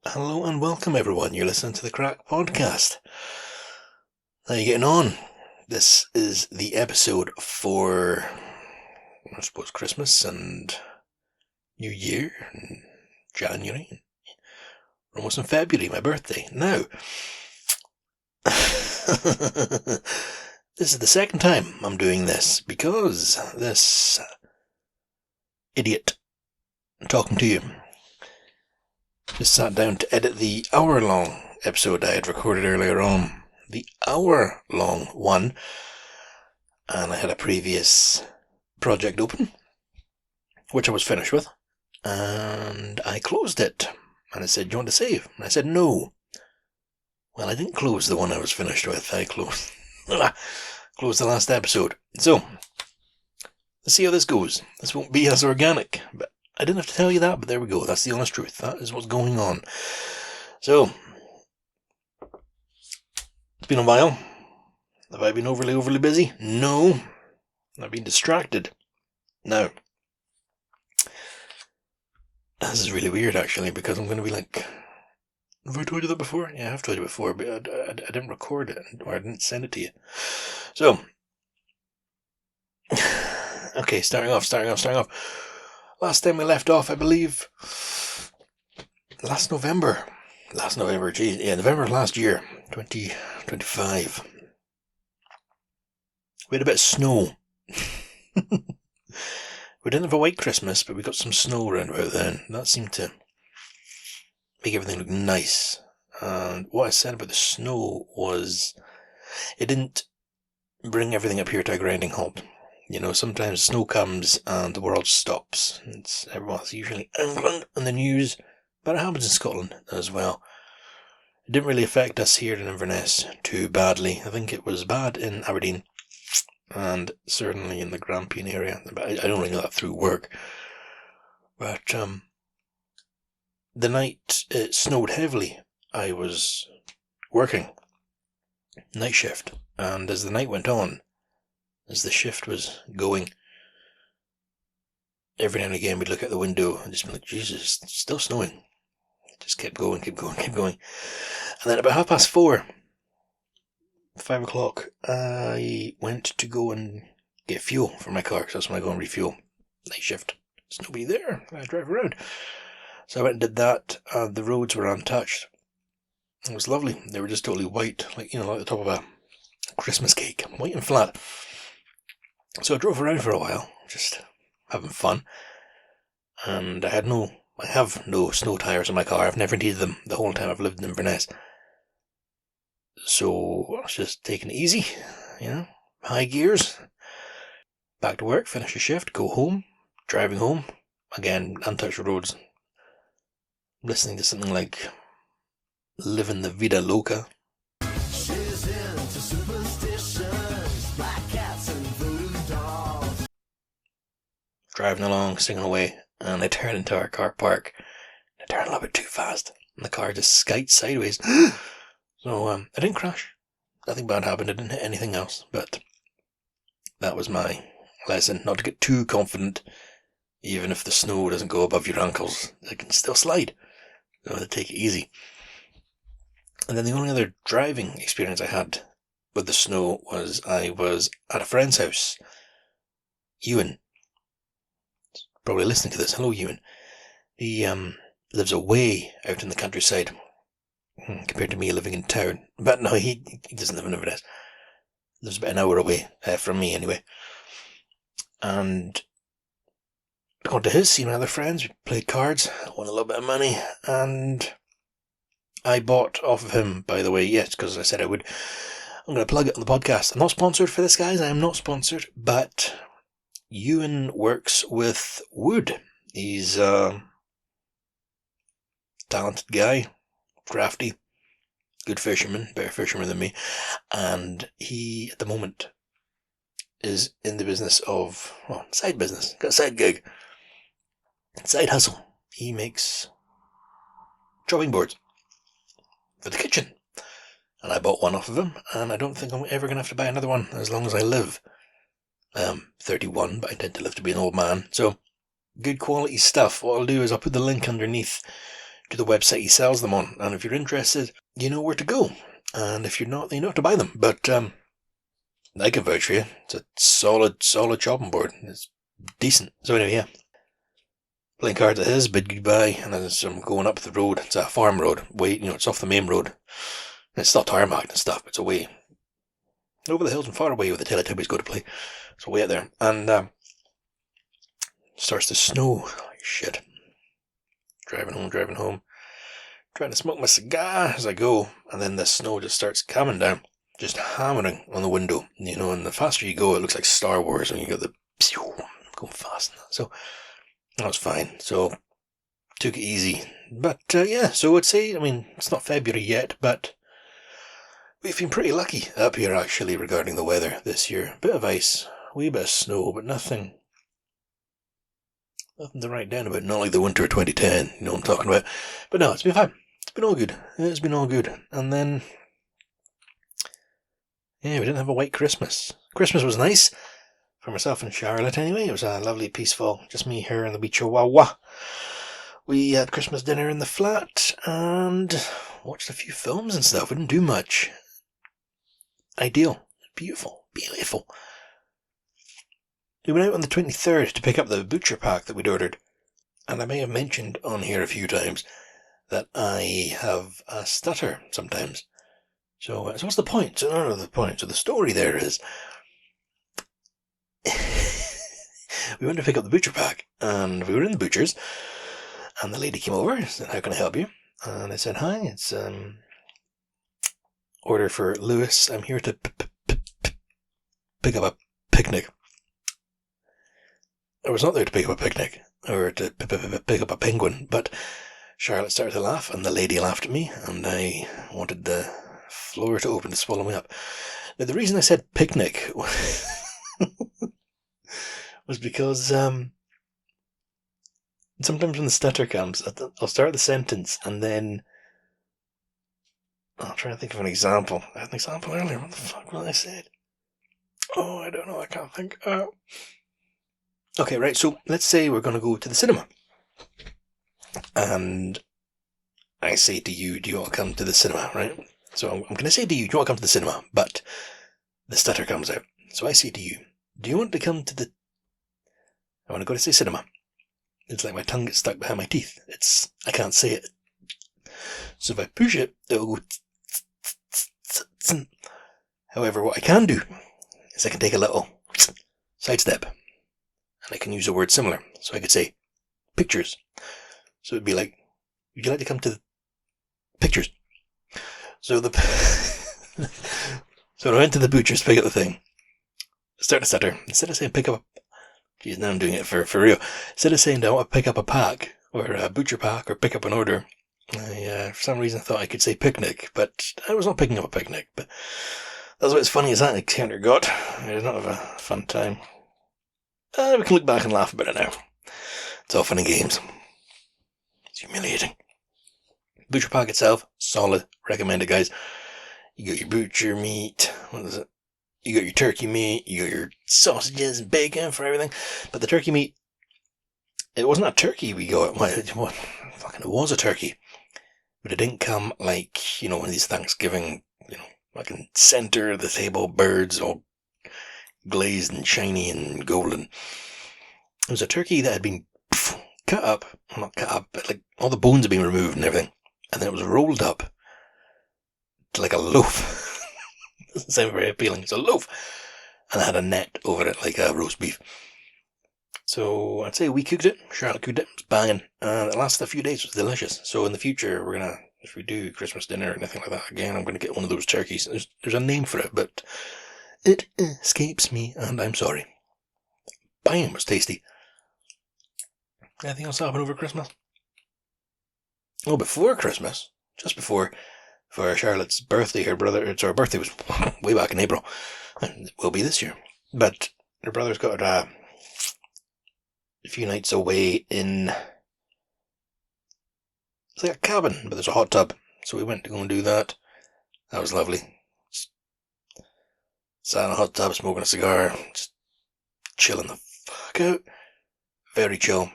Hello and welcome everyone, you're listening to the Crack Podcast. How are you getting on? This is the episode for, I suppose, Christmas and New Year and January. We're almost in February, my birthday. Now, this is the second time I'm doing this because this idiot talking to you just sat down to edit the hour-long episode I had recorded earlier on. The hour-long one. And I had a previous project open, which I was finished with. And I closed it. And it said, do you want to save? And I said, no. Well, I didn't close the one I was finished with. I closed the last episode. So, let's see how this goes. This won't be as organic, but I didn't have to tell you that, but there we go. That's the honest truth. That is what's going on. So, it's been a while. Have I been overly busy? No. I've been distracted. Now, this is really weird, actually, because I'm going to be like, have I told you that before? Yeah, I have told you before, but I didn't record it, or I didn't send it to you. So, okay, starting off. Last time we left off, I believe, last November, November of last year, 2025. We had a bit of snow. We didn't have a white Christmas, but we got some snow around about then. That seemed to make everything look nice. And what I said about the snow was, it didn't bring everything up here to a grinding halt. You know, sometimes snow comes and the world stops. It's usually England and the news, but it happens in Scotland as well. It didn't really affect us here in Inverness too badly. I think it was bad in Aberdeen and certainly in the Grampian area. But I don't really know that through work. But the night it snowed heavily, I was working night shift, and as the night went on, as the shift was going, every now and again we'd look out the window and just be like, Jesus, it's still snowing. It just kept going. And then about 4:30, 5 o'clock, I went to go and get fuel for my car, because that's when I go and refuel. Night shift. There's nobody there. I drive around. So I went and did that, and the roads were untouched. It was lovely. They were just totally white, like the top of a Christmas cake, white and flat. So I drove around for a while, just having fun, and I have no snow tyres in my car. I've never needed them the whole time I've lived in Inverness. So I was just taking it easy, high gears. Back to work, finish a shift, go home, driving home, again, untouched roads, listening to something like Living the Vida Loca. Driving along, singing away, and I turn into our car park. I turn a little bit too fast, and the car just skites sideways. So I didn't crash. Nothing bad happened. I didn't hit anything else, but that was my lesson, not to get too confident. Even if the snow doesn't go above your ankles, it can still slide. So to take it easy. And then the only other driving experience I had with the snow was I was at a friend's house. Ewan, probably listening to this. Hello, Ewan. He lives away out in the countryside compared to me living in town. But no, he doesn't live in Inverness. Lives about an hour away from me anyway. And I gone to his, seen my other friends, we played cards, won a little bit of money, and I bought off of him, by the way, yes, because I said I would. I'm going to plug it on the podcast. I'm not sponsored for this, guys. I am not sponsored, but Ewan works with wood. He's a talented guy, crafty, good fisherman, better fisherman than me, and he, at the moment, is in the business of, side business, got a side gig, side hustle. He makes chopping boards for the kitchen, and I bought one off of him, and I don't think I'm ever going to have to buy another one as long as I live. 31, but I intend to live to be an old man, so good quality stuff. What I'll do is I'll put the link underneath to the website he sells them on. And if you're interested, you know where to go. And if you're not, then you don't have to buy them. But I can vouch for you. It's a solid chopping board. It's decent. So anyway, yeah. Playing cards at his, bid goodbye, and as I'm going up the road, it's a farm road. It's off the main road. It's still tarmac and stuff, but it's away over the hills and far away where the Teletubbies go to play. So way out there. And starts to snow. Holy shit. Driving home. Trying to smoke my cigar as I go, and then the snow just starts coming down. Just hammering on the window. And the faster you go, it looks like Star Wars when you got the going fast. So that was fine. So took it easy. But yeah, so I'd say, it's not February yet, but we've been pretty lucky up here actually regarding the weather this year. Bit of ice, a wee bit of snow, but nothing to write down about. Not like the winter of 2010, you know what I'm talking about. But no, it's been fine. It's been all good. And then, yeah, we didn't have a white Christmas. Christmas was nice. For myself and Charlotte anyway. It was a lovely, peaceful, just me, her, and the wee chihuahua. We had Christmas dinner in the flat and watched a few films and stuff. We didn't do much. Ideal. Beautiful. We went out on the 23rd to pick up the butcher pack that we'd ordered. And I may have mentioned on here a few times that I have a stutter sometimes. So what's the point? So the story there is we went to pick up the butcher pack, and we were in the butcher's, and the lady came over and said, "How can I help you?" And I said, "Hi, it's order for Lewis. I'm here to pick up a picnic." I was not there to pick up a picnic, or to pick up a penguin, but Charlotte started to laugh, and the lady laughed at me, and I wanted the floor to open to swallow me up. Now, the reason I said picnic was because sometimes when the stutter comes, I'll start the sentence and then I'll try to think of an example. I had an example earlier. What the fuck was I said? Oh, I don't know. I can't think. Okay, right. So let's say we're going to go to the cinema. And I say to you, do you want to come to the cinema, right? So I'm going to say to you, do you want to come to the cinema? But the stutter comes out. So I say to you, do you want to come to the... I want to go to say cinema. It's like my tongue gets stuck behind my teeth. I can't say it. So if I push it, it'll go... However, what I can do is I can take a little sidestep. And I can use a word similar. So I could say pictures. So it'd be like, would you like to come to the pictures? So so I went to the butcher's to pick up the thing. Start to stutter. Instead of saying pick up geez, now I'm doing it for real. Instead of saying I want to pick up a pack, or a butcher pack, or pick up an order, I, for some reason, thought I could say picnic, but I was not picking up a picnic. But that's what's funny as that encounter got. I did not have a fun time. We can look back and laugh about it now. It's all fun and games. It's humiliating. Butcher pack itself, solid. Recommend it, guys. You got your butcher meat. What is it? You got your turkey meat. You got your sausages and bacon for everything. But the turkey meat, it wasn't a turkey we got. What? Fucking, it was a turkey. But it didn't come like, one of these Thanksgiving, fucking center of the table birds all glazed and shiny and golden. It was a turkey that had been cut up. Well, not cut up, but like all the bones had been removed and everything. And then it was rolled up to like a loaf. Doesn't sound very appealing. It's a loaf. And it had a net over it like a roast beef. So I'd say we cooked it. Charlotte cooked it. It was banging. And it lasted a few days. It was delicious. So in the future, we're going to, if we do Christmas dinner or anything like that again, I'm going to get one of those turkeys. There's a name for it, but it escapes me, and I'm sorry. Bang, it was tasty. Anything else happen over Christmas? Oh, before Christmas, just before, for Charlotte's birthday, her birthday was way back in April, and it will be this year. But her brother's got a few nights away in, it's like a cabin, but there's a hot tub. So we went to go and do that. That was lovely. Sat in a hot tub, smoking a cigar, just chilling the fuck out. Very chill.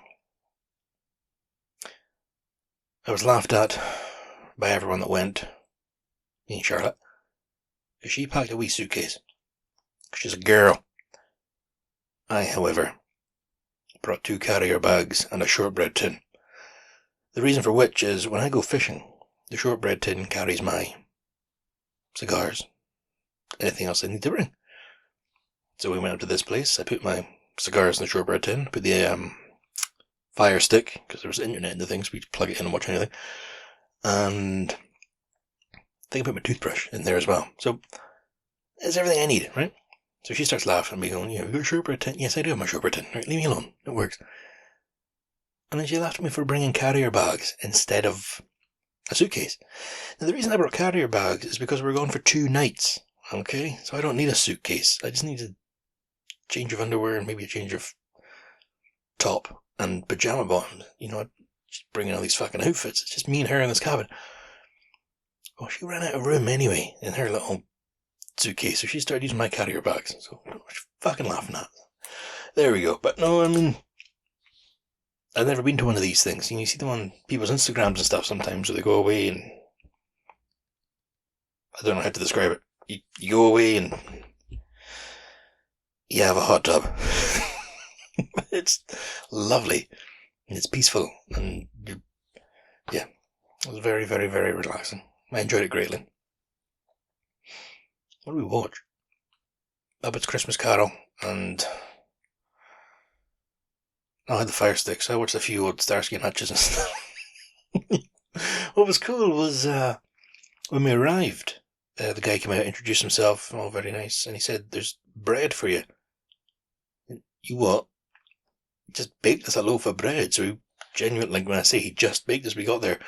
I was laughed at by everyone that went, me and Charlotte, because she packed a wee suitcase. She's a girl. I, however, brought 2 carrier bags and a shortbread tin. The reason for which is when I go fishing, the shortbread tin carries my cigars, anything else I need to bring. So we went up to this place, I put my cigars in the shortbread tin, put the Fire Stick, because there was internet in the thing, so we could plug it in and watch anything. And I think I put my toothbrush in there as well. So it's everything I need, right? So she starts laughing at me, going, "You got a shortbread tin?" "Yes, I do have my shortbread tin. Right, leave me alone. It works." And then she laughed at me for bringing carrier bags instead of a suitcase. Now, the reason I brought carrier bags is because we're going for 2 nights, okay? So I don't need a suitcase. I just need a change of underwear and maybe a change of top and pajama bottoms. Just bringing all these fucking outfits. It's just me and her in this cabin. Well, she ran out of room anyway in her little suitcase, so she started using my carrier bags. So I was fucking laughing at. There we go. But no, I mean, I've never been to one of these things. You see them on people's Instagrams and stuff sometimes, where they go away and I don't know how to describe it. You go away and you have a hot tub. It's lovely. And it's peaceful. And yeah, it was very, very, very relaxing. I enjoyed it greatly. What do we watch? Muppets Christmas Carol, and I had the Fire Stick, so I watched a few old Starsky and Hutches and stuff. What was cool was when we arrived, the guy came out, introduced himself, all very nice, and he said, "There's bread for you." "You what?" "Just baked us a loaf of bread." So he genuinely, when I say he just baked us, we got there,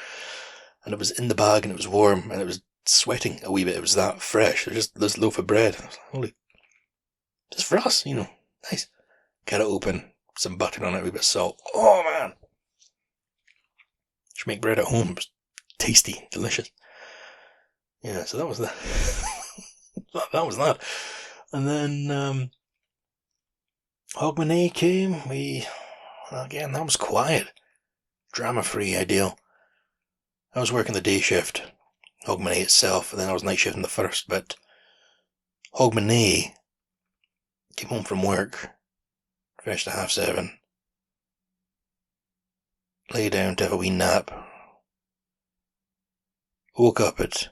and it was in the bag, and it was warm, and it was sweating a wee bit. It was that fresh. It was just this loaf of bread. I was like, holy, just for us, nice. Cut it open, some butter on it, a wee bit of salt. Oh man, should make bread at home. It was tasty, delicious. Yeah, so that was that. That was that. And then Hogmanay came. Again, that was quiet, drama-free, ideal. I was working the day shift, Hogmanay itself, and then I was night shifting the first, but Hogmanay came home from work, finished at 7:30, lay down to have a wee nap, woke up at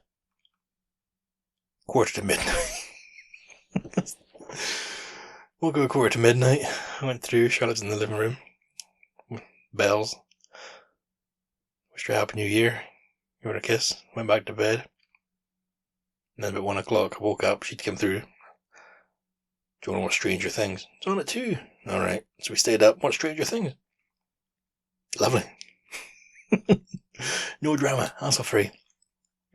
midnight. Woke up at midnight, went through, Charlotte's in the living room, bells, wished her a happy new year, gave her a kiss, went back to bed. And then about 1 o'clock, I woke up, she'd come through. "Do you want to watch Stranger Things?" "It's on at 2. Alright, so we stayed up, watched Stranger Things. Lovely. No drama, hassle free.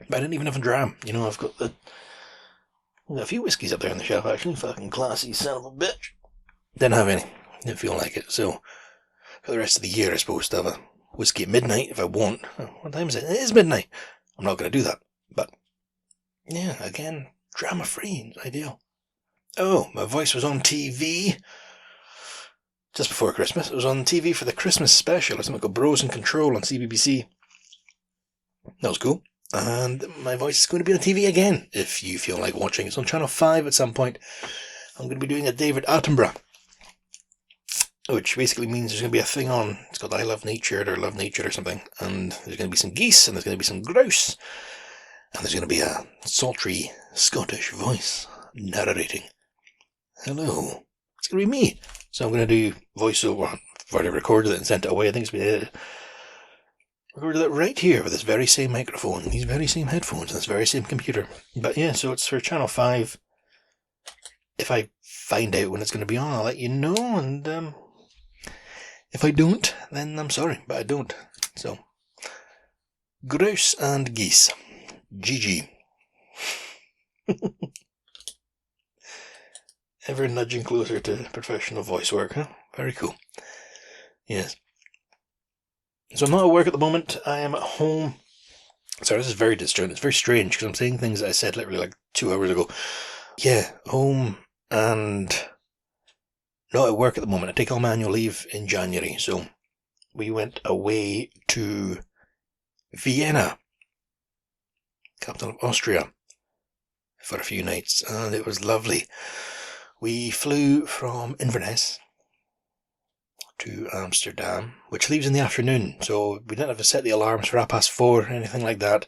But I didn't even have a dram. I've got a few whiskies up there on the shelf, actually. Fucking classy son of a bitch. Didn't have any. Didn't feel like it. So, for the rest of the year, I suppose to have a whiskey at midnight if I want. What time is it? It is midnight. I'm not going to do that. But, yeah, again, drama free. Ideal. Oh, my voice was on TV just before Christmas. It was on TV for the Christmas special, or something called Bros in Control on CBBC. That was cool. And my voice is going to be on TV again, if you feel like watching. It's on Channel 5 at some point. I'm going to be doing a David Attenborough, which basically means there's going to be a thing on. It's called I Love Nature or Love Nature or something. And there's going to be some geese, and there's going to be some grouse. And there's going to be a sultry Scottish voice narrating. Hello. It's going to be me. So I'm going to do voiceover. I've already recorded it and sent it away. I think it's been edited. Recorded it right here with this very same microphone, these very same headphones, and this very same computer. But yeah, so it's for Channel 5. If I find out when it's going to be on, I'll let you know. And if I don't, then I'm sorry, but I don't. So, grouse and geese. GG. Ever nudging closer to professional voice work, huh? Very cool. Yes. So I'm not at work at the moment. I am at home. Sorry, this is very disjointed. It's very strange because I'm saying things that I said literally like 2 hours ago. Yeah, home and not at work at the moment. I take all my annual leave in January. So we went away to Vienna, capital of Austria, for a few nights, and it was lovely. We flew from Inverness to Amsterdam, which leaves in the afternoon, so we didn't have to set the alarms for 4:30 or anything like that.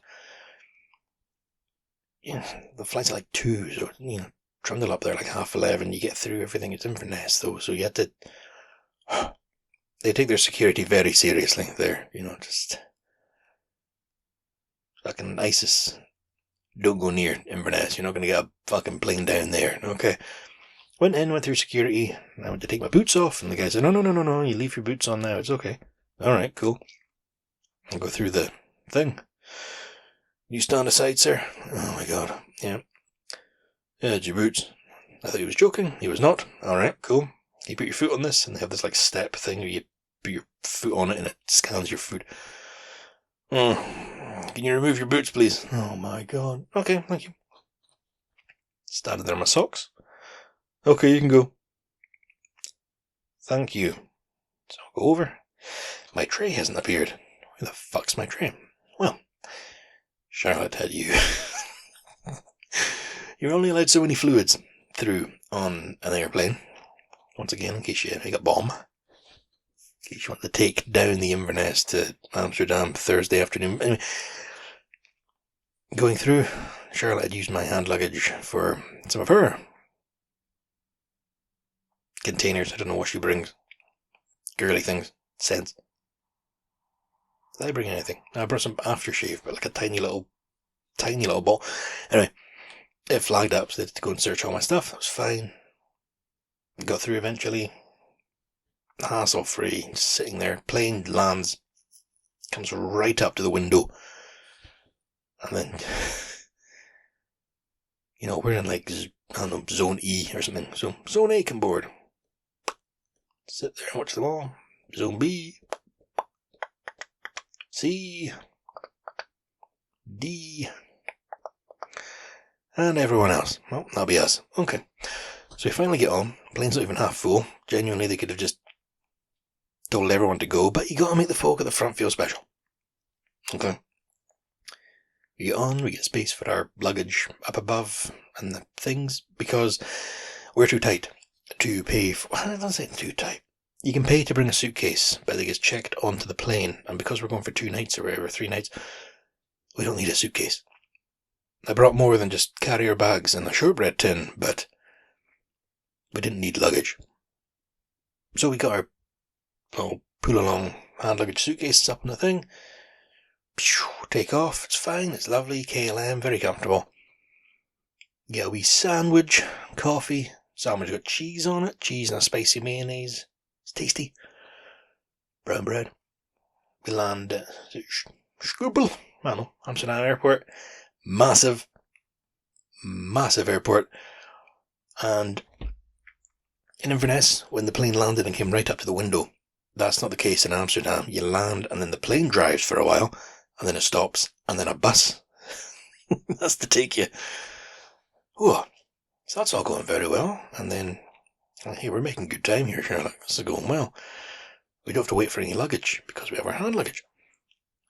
The flight's at 2, so, trundle up there 11:30, you get through everything. It's Inverness, though, so you had to... They take their security very seriously there, just... Fucking ISIS. Don't go near Inverness, you're not going to get a fucking plane down there, okay? Went through security, I went to take my boots off, and the guy said, no, you leave your boots on now, it's okay. Alright, cool. I'll go through the thing. You stand aside, sir? Oh my god, yeah. It's your boots. I thought he was joking, he was not. Alright, cool. You put your foot on this, and they have this step thing where you put your foot on it and it scans your foot. Can you remove your boots, please? Oh my god. Okay, thank you. Standing there in my socks. Okay, you can go. Thank you. So I'll go over. My tray hasn't appeared. Where the fuck's my tray? Well, Charlotte had you. You're only allowed so many fluids through on an airplane. Once again, in case you make a bomb. In case you want to take down the Inverness to Amsterdam Thursday afternoon. Anyway, going through, Charlotte had used my hand luggage for some of her containers. I don't know what she brings. Girly things. Scents. Did I bring anything? I brought some aftershave, but a tiny little ball. Anyway, it flagged up, so they had to go and search all my stuff. That was fine. Got through eventually. Hassle free. Just sitting there. Plane lands. Comes right up to the window. And then, we're in Zone E or something. So, Zone A come board. Sit there and watch them all. Zone B. C. D. And everyone else. Well, that'll be us. Okay. So we finally get on. Plane's not even half full. Genuinely, they could have just told everyone to go, but you gotta make the folk at the front feel special. Okay. We get on, we get space for our luggage up above and the things, because we're too tight to pay for... I don't say too tight. You can pay to bring a suitcase, but it gets checked onto the plane, and because we're going for 2 nights or whatever, 3 nights, we don't need a suitcase. I brought more than just carrier bags and a shortbread tin, but we didn't need luggage. So we got our pull-along hand luggage suitcases up in the thing. Take off, it's fine, it's lovely, KLM, very comfortable. Get a wee sandwich, coffee. Sandwich got cheese on it, cheese and a spicy mayonnaise. It's tasty. Brown bread. We land at Schurbel, Amsterdam airport. Massive airport. And in Inverness, when the plane landed and came right up to the window, that's not the case in Amsterdam. You land and then the plane drives for a while, and then it stops, and then a bus has to take you. Whoa. So that's all going very well. And then, hey, we're making good time here, Sherlock. This is going well. We don't have to wait for any luggage because we have our hand luggage.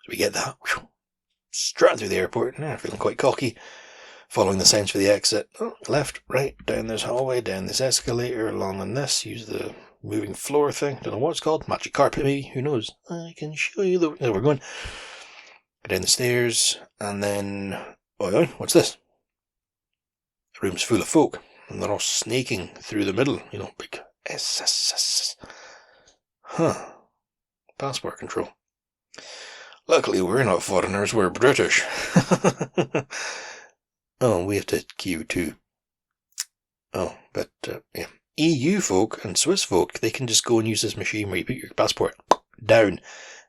So we get that. Straight through the airport. Now feeling quite cocky. Following the signs for the exit. Left, right, down this hallway, down this escalator, along on this. Use the moving floor thing. Don't know what it's called. Magic carpet, maybe. Who knows? I can show you the... There we're going. Go down the stairs, and then... Oh, what's this? The room's full of folk, and they're all snaking through the middle. Big SSS. Huh. Passport control. Luckily, we're not foreigners, we're British. Oh, we have to queue too. Oh, but, yeah. EU folk and Swiss folk, they can just go and use this machine where you put your passport down,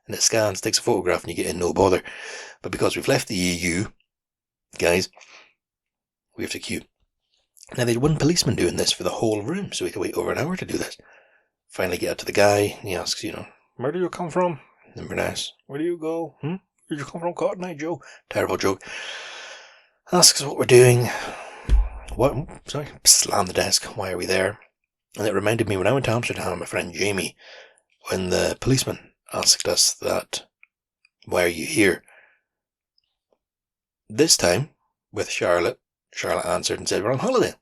and it scans, takes a photograph, and you get in, no bother. But because we've left the EU, guys, we have to queue. Now, they had one policeman doing this for the whole room, so we had to wait over an hour to do this. Finally get out to the guy, and he asks, where do you come from? Inverness. Where do you go? Where did you come from, Cotton Eye Joe? Terrible joke. Asks what we're doing. What? Sorry. Slam the desk. Why are we there? And it reminded me when I went to Amsterdam, my friend Jamie, when the policeman asked us that, why are you here? This time, with Charlotte answered and said, we're on holiday.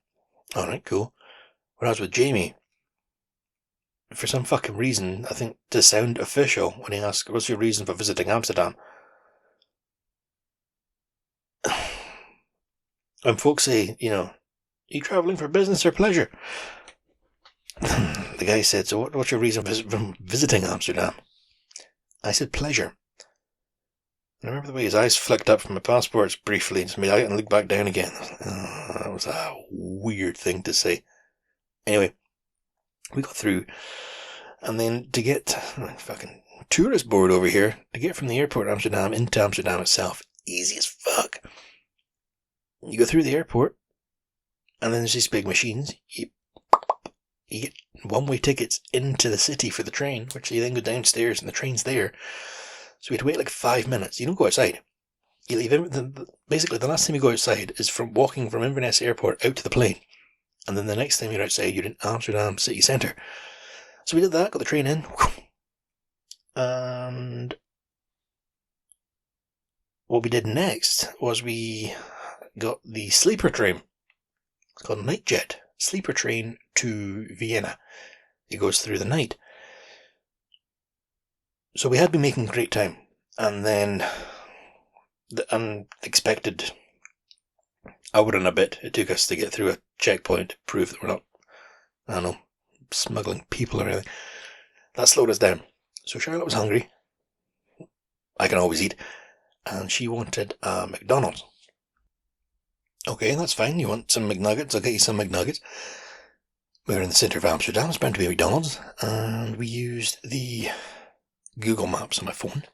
All right, cool. When I was with Jamie, for some fucking reason, I think to sound official, when he asked, what's your reason for visiting Amsterdam? When folks say, are you travelling for business or pleasure? The guy said, so what's your reason for visiting Amsterdam? I said pleasure. And I remember the way his eyes flicked up from my passports briefly and made out and looked back down again. That was a weird thing to say. Anyway, we got through, and then to get fucking tourist board over here, to get from the airport Amsterdam into Amsterdam itself, easy as fuck. You go through the airport, and then there's these big machines. You get one-way tickets into the city for the train, which you then go downstairs and the train's there. So we had to wait like 5 minutes. You don't go outside. You leave basically the last time you go outside is from walking from Inverness Airport out to the plane. And then the next time you're outside, you're in Amsterdam city centre. So we did that, got the train in. And what we did next was we got the sleeper train. It's called Nightjet. Sleeper train to Vienna. It goes through the night. So we had been making great time. And then the unexpected hour and a bit it took us to get through a checkpoint to prove that we're not, I don't know, smuggling people or anything. That slowed us down. So Charlotte was hungry. I can always eat. And she wanted a McDonald's. Okay, that's fine. You want some McNuggets? I'll get you some McNuggets. We were in the centre of Amsterdam. It's bound to be a McDonald's. And we used the Google Maps on my phone. It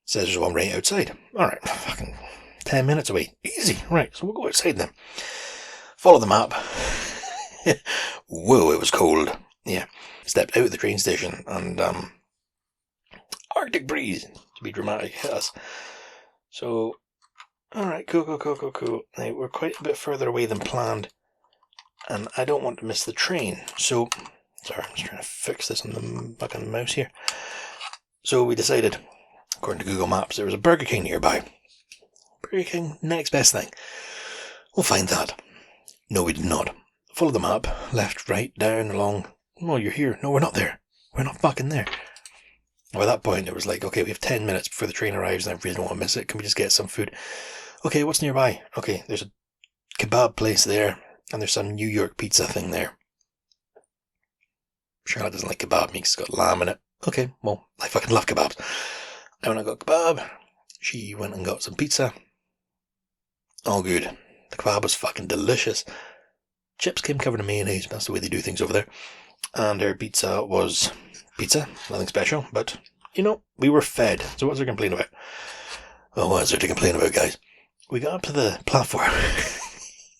says there's one right outside. Alright, fucking 10 minutes away. Easy. Right, so we'll go outside then. Follow the map. Whoa, it was cold. Yeah. Stepped out of the train station and Arctic breeze, to be dramatic, hit us. So, alright, cool. Now, we're quite a bit further away than planned, and I don't want to miss the train. So, sorry, I'm just trying to fix this on the fucking mouse here. So we decided, according to Google Maps, there was a Burger King nearby. Burger King, next best thing. We'll find that. No, we did not. Follow the map, left, right, down, along. No, you're here. No, we're not there. We're not fucking there. By that point, it was like, okay, we have 10 minutes before the train arrives and I really don't want to miss it. Can we just get some food? Okay, what's nearby? Okay, there's a kebab place there and there's some New York pizza thing there. Charlotte doesn't like kebab meat, it's got lamb in it. Okay, well, I fucking love kebabs. I went and got kebab. She went and got some pizza. All good. The kebab was fucking delicious. Chips came covered in mayonnaise. That's the way they do things over there. And her pizza was pizza. Nothing special. But, we were fed. So what's there to complain about? Well, what is there to complain about, guys? We got up to the platform.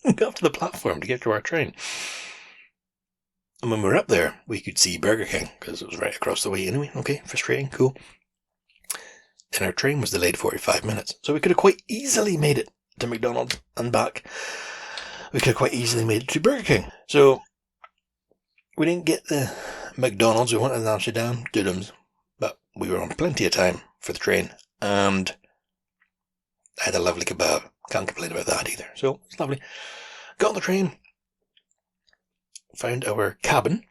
We got up to the platform to get to our train. And when we were up there, we could see Burger King, because it was right across the way anyway. Okay, frustrating, cool. And our train was delayed 45 minutes. So we could have quite easily made it to McDonald's and back. We could have quite easily made it to Burger King. So we didn't get the McDonald's we wanted in Amsterdam, Dudums, but we were on plenty of time for the train, and I had a lovely kebab. Can't complain about that either. So it's lovely. Got on the train, found our cabin,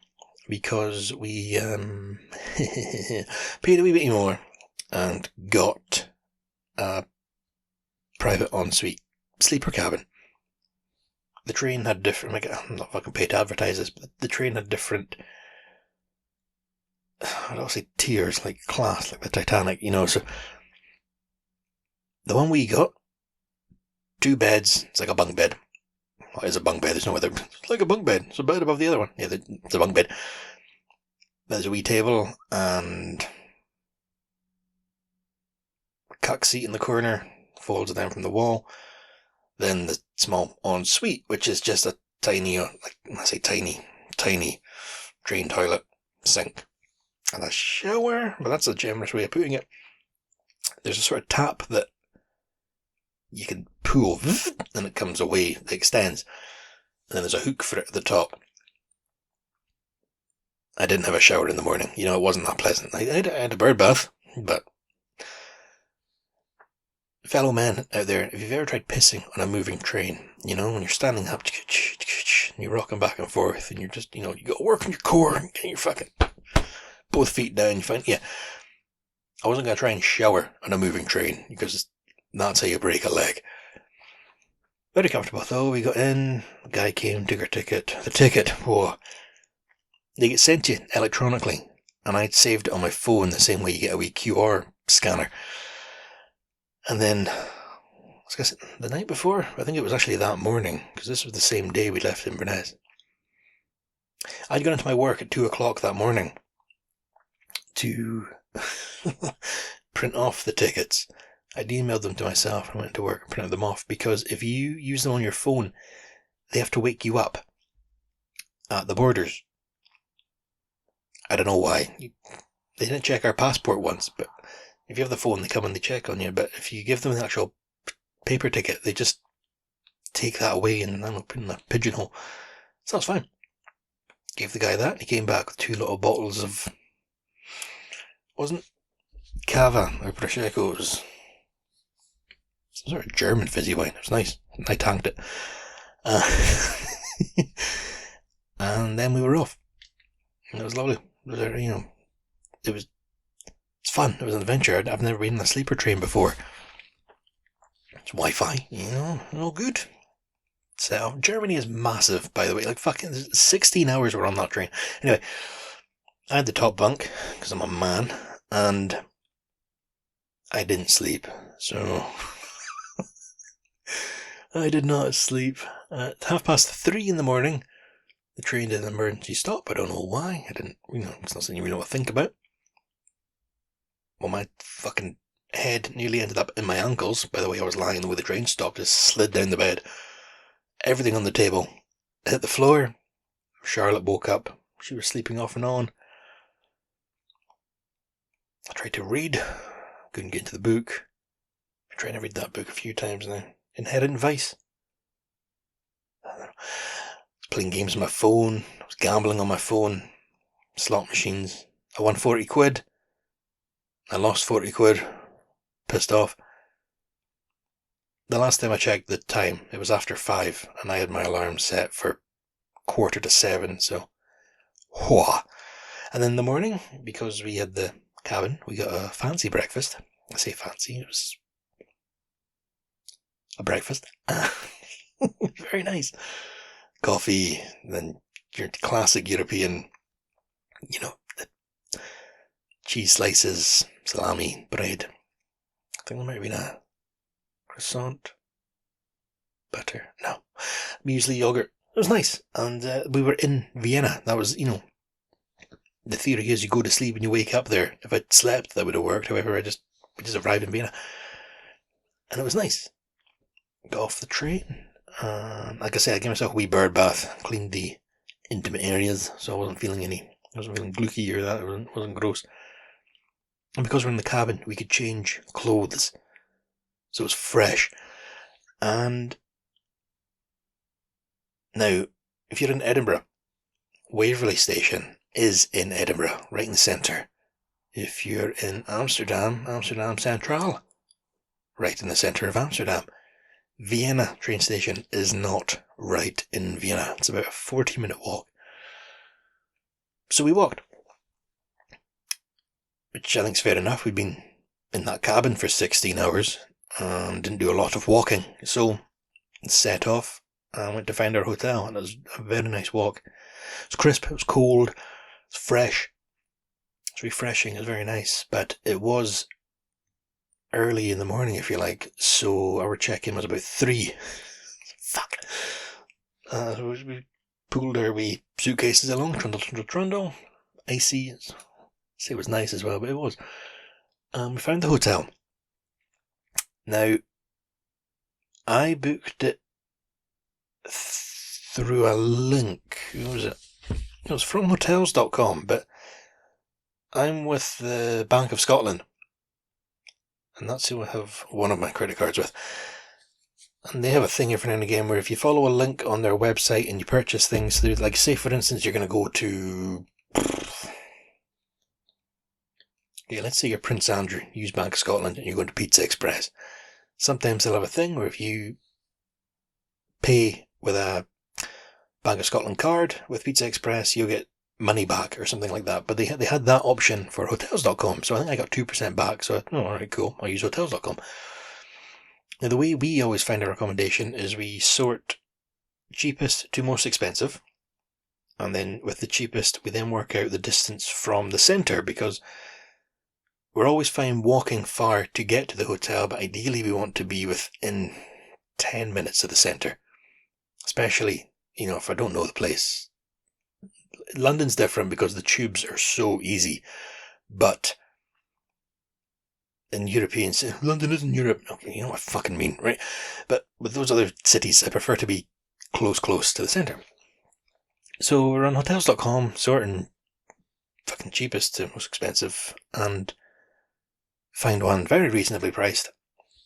because we paid a wee bit more and got a private ensuite sleeper cabin. The train had different, I'm not fucking paid to advertise this, but the train had different, I don't say tiers, like class, like the Titanic, so the one we got, 2 beds, it's like a bunk bed. Well, it's a bunk bed, there's no other, it's like a bunk bed, it's a bed above the other one. Yeah, it's a bunk bed. There's a wee table and a cuck seat in the corner, folds down from the wall. Then the small ensuite, which is just a tiny, tiny drain toilet, sink, and a shower, but that's a generous way of putting it. There's a sort of tap that you can pull, and it comes away, it extends. And then there's a hook for it at the top. I didn't have a shower in the morning. It wasn't that pleasant. I had a bird bath, but fellow men out there, if you've ever tried pissing on a moving train, when you're standing up, and you're rocking back and forth, and you're just, you got to work on your core, and get your fucking both feet down, you find, yeah. I wasn't going to try and shower on a moving train, because that's how you break a leg. Very comfortable though. We got in, the guy came, took our ticket. The ticket, whoa. They get sent to you electronically, and I'd saved it on my phone the same way you get a wee QR scanner. And then, the night before, I think it was actually that morning, because this was the same day we left Inverness. I'd gone into my work at 2 o'clock that morning to print off the tickets. I'd emailed them to myself and went to work and printed them off, because if you use them on your phone, they have to wake you up at the borders. I don't know why. They didn't check our passport once, but if you have the phone, they come and they check on you. But if you give them the actual paper ticket, they just take that away and put it in a pigeonhole. So that's fine. Gave the guy that, and he came back with 2 little bottles of, wasn't Cava or Prosecco, it was some sort of German fizzy wine. It was nice. I tanked it. And then we were off. And it was lovely. It's fun. It was an adventure. I've never been in a sleeper train before. It's Wi-Fi, all good. So, Germany is massive, by the way. Like, fucking 16 hours we're on that train. Anyway, I had the top bunk, because I'm a man, and I didn't sleep. So, I did not sleep. At 3:30 in the morning, the train did an emergency stop. I don't know why. I didn't, it's not something you really know what to think about. Well, my fucking head nearly ended up in my ankles. By the way, I was lying the way the train stopped, just slid down the bed. Everything on the table hit the floor. Charlotte woke up. She was sleeping off and on. I tried to read. Couldn't get into the book. I'm trying to read that book a few times now. Inherent Vice. I don't know. Playing games on my phone. I was gambling on my phone. Slot machines. I won 40 quid. I lost 40 quid. Pissed off. The last time I checked the time, it was after 5, and I had my alarm set for 6:45, so whoa. And then in the morning, because we had the cabin, we got a fancy breakfast. I say fancy, it was a breakfast. Very nice. Coffee, then your classic European, the cheese slices, salami, bread. I think there might have been a croissant, butter, no, muesli, yogurt. It was nice. And we were in Vienna. That was, the theory is you go to sleep and you wake up there. If I'd slept, that would have worked. However, we just arrived in Vienna. And it was nice. Got off the train. Like I said, I gave myself a wee bird bath, cleaned the intimate areas, so I wasn't feeling glucky or that. It wasn't gross. And because we're in the cabin, we could change clothes. So it was fresh. And now, if you're in Edinburgh, Waverley Station is in Edinburgh, right in the centre. If you're in Amsterdam, Amsterdam Central, right in the centre of Amsterdam. Vienna train station is not right in Vienna. It's about a 40-minute walk. So we walked. Which I think's fair enough. We'd been in that cabin for 16 hours and didn't do a lot of walking. So set off and went to find our hotel, and it was a very nice walk. It was crisp, it was cold, it was fresh, it was refreshing, it was very nice, but it was early in the morning, if you like, so our check-in was about 3. Fuck. So we pulled our wee suitcases along, trundle. Icy, say it was nice as well, but it was. We found the hotel. Now, I booked it through a link. Who was it? It was from hotels.com, but I'm with the Bank of Scotland. And that's who I have one of my credit cards with. And they have a thing every now and again where if you follow a link on their website and you purchase things through, like say for instance you're going to go to, let's say you're Prince Andrew, use Bank of Scotland, and you're going to Pizza Express. Sometimes they'll have a thing where if you pay with a Bank of Scotland card with Pizza Express, you'll get money back or something like that. But they had that option for Hotels.com, so I think I got 2% back. So, alright, cool. I'll use Hotels.com. Now, the way we always find our accommodation is we sort cheapest to most expensive. And then with the cheapest, we then work out the distance from the centre, because we're always fine walking far to get to the hotel, but ideally we want to be within 10 minutes of the centre. Especially, if I don't know the place. London's different because the tubes are so easy, but in Europeans, London isn't Europe. Okay, you know what I fucking mean, right? But with those other cities, I prefer to be close to the centre. So we're on Hotels.com, sorting fucking cheapest to most expensive, and find one very reasonably priced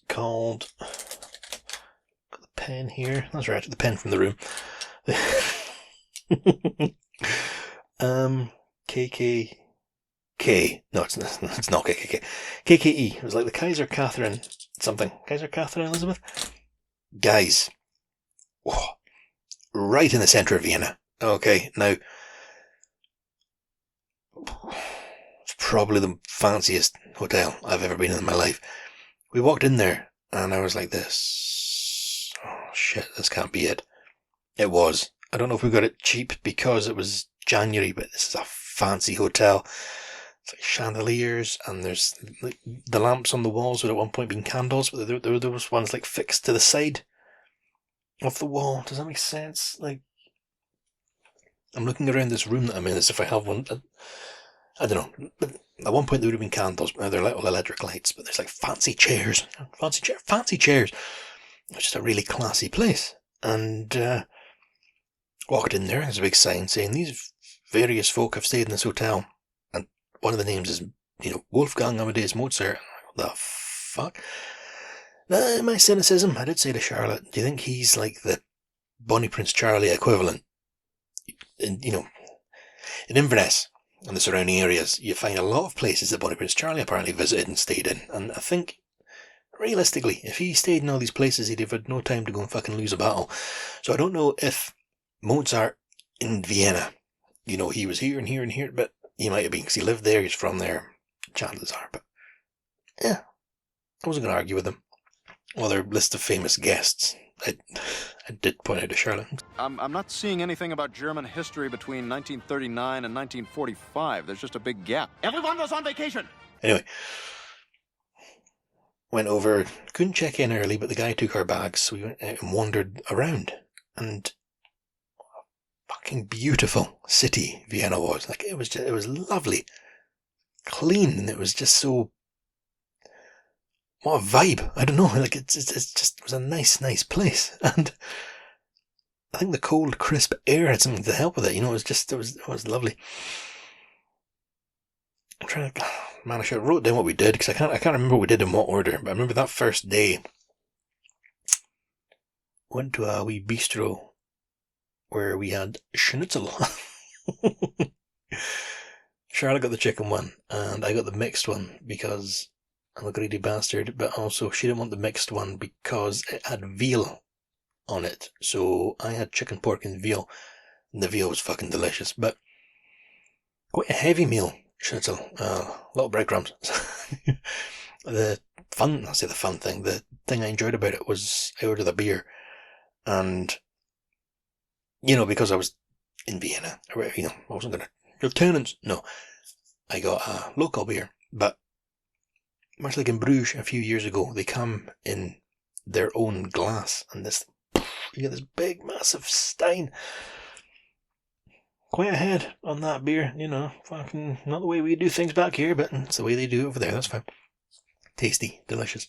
called, got the pen here, that's right, I took the pen from the room. KKK. No, it's not KKK. KKE. It was like the Kaiser Catherine something. Kaiser Catherine Elizabeth? Guys. Oh, right in the centre of Vienna. Okay, now, it's probably the fanciest hotel I've ever been in my life. We walked in there, and I was like this. Oh, shit, this can't be it. It was. I don't know if we got it cheap because it was January, but this is a fancy hotel. It's like chandeliers, and there's the lamps on the walls would at one point been candles, but there was ones like fixed to the side of the wall. Does that make sense? Like, I'm looking around this room that I'm in as if I have one. I don't know. But at one point there would have been candles, but now they're little electric lights, but there's like fancy chairs. Fancy chairs. It's just a really classy place. And walked in there, there's a big sign saying these various folk have stayed in this hotel. And one of the names is, Wolfgang Amadeus Mozart. What the fuck? My cynicism, I did say to Charlotte, do you think he's like the Bonnie Prince Charlie equivalent? In Inverness and the surrounding areas, you find a lot of places that Bonnie Prince Charlie apparently visited and stayed in. And I think, realistically, if he stayed in all these places, he'd have had no time to go and fucking lose a battle. So I don't know if Mozart in Vienna, he was here and here and here, but he might have been, because he lived there, he's from there, chances are. But, yeah, I wasn't going to argue with them. Well, their list of famous guests, I did point out to Charlotte. I'm not seeing anything about German history between 1939 and 1945. There's just a big gap. Everyone was on vacation. Anyway, went over, couldn't check in early, but the guy took our bags, so we went out and wandered around. And fucking beautiful city Vienna was. Like, it was lovely, clean, and it was just so, what a vibe. I don't know, like it was a nice place. And I think the cold, crisp air had something to help with it. It was lovely. I'm trying to, man, I should have wrote down what we did, because I can't remember what we did in what order, but I remember that first day, went to a wee bistro where we had schnitzel. Charlotte got the chicken one, and I got the mixed one because I'm a greedy bastard, but also she didn't want the mixed one because it had veal on it. So I had chicken, pork, and veal, and the veal was fucking delicious, but quite a heavy meal, schnitzel. A lot of breadcrumbs. The thing I enjoyed about it was I ordered a beer, and because I was in Vienna, I wasn't going to, your tenants, no. I got a local beer, but much like in Bruges a few years ago, they come in their own glass, and you get this big, massive stein. Quite ahead on that beer, fucking not the way we do things back here, but it's the way they do it over there, that's fine. Tasty, delicious.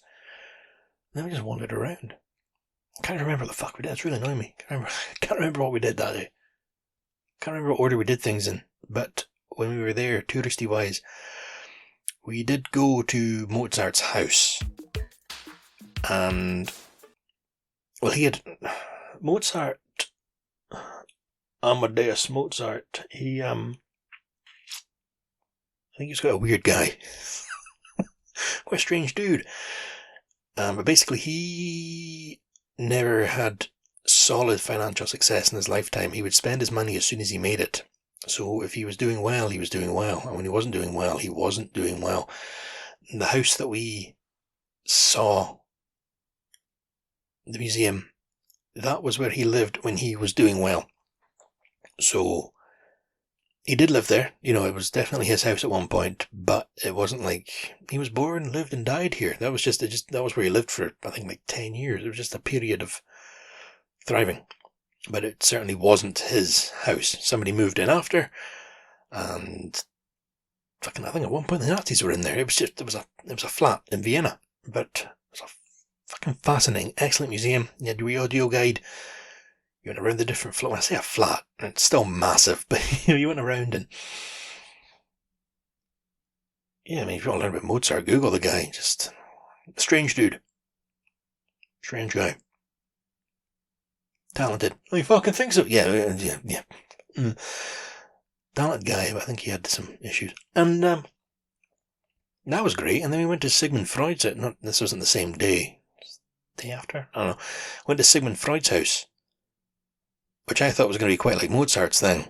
Then we just wandered around. I can't remember what the fuck we did. It's really annoying me. I can't remember what we did that day. Can't remember what order we did things in. But when we were there, touristy wise, we did go to Mozart's house. And, well, he had Mozart, Amadeus Mozart. I think he's quite a weird guy. Quite a strange dude. But basically, he never had solid financial success in his lifetime. He would spend his money as soon as he made it. So if he was doing well, he was doing well. And when he wasn't doing well, he wasn't doing well. The house that we saw, the museum, that was where he lived when he was doing well. So he did live there. You know, it was definitely his house at one point, but it wasn't like he was born, lived, and died here. That was that was where he lived for, I think, like 10 years. It was just a period of thriving. But it certainly wasn't his house. Somebody moved in after, and fucking, I think at one point the Nazis were in there. It was a flat in Vienna, but it was a fucking fascinating, excellent museum. You had your audio guide. You went around the different floors. When I say a flat, it's still massive, but you went around and yeah, I mean, if you want to learn about Mozart, Google the guy. Just a strange dude, strange guy, talented. Oh, you fucking think so? Yeah. Talented guy, but I think he had some issues, and that was great. And then we went to Sigmund Freud's. This wasn't the same day. Day after, I don't know. Went to Sigmund Freud's house, which I thought was going to be quite like Mozart's thing.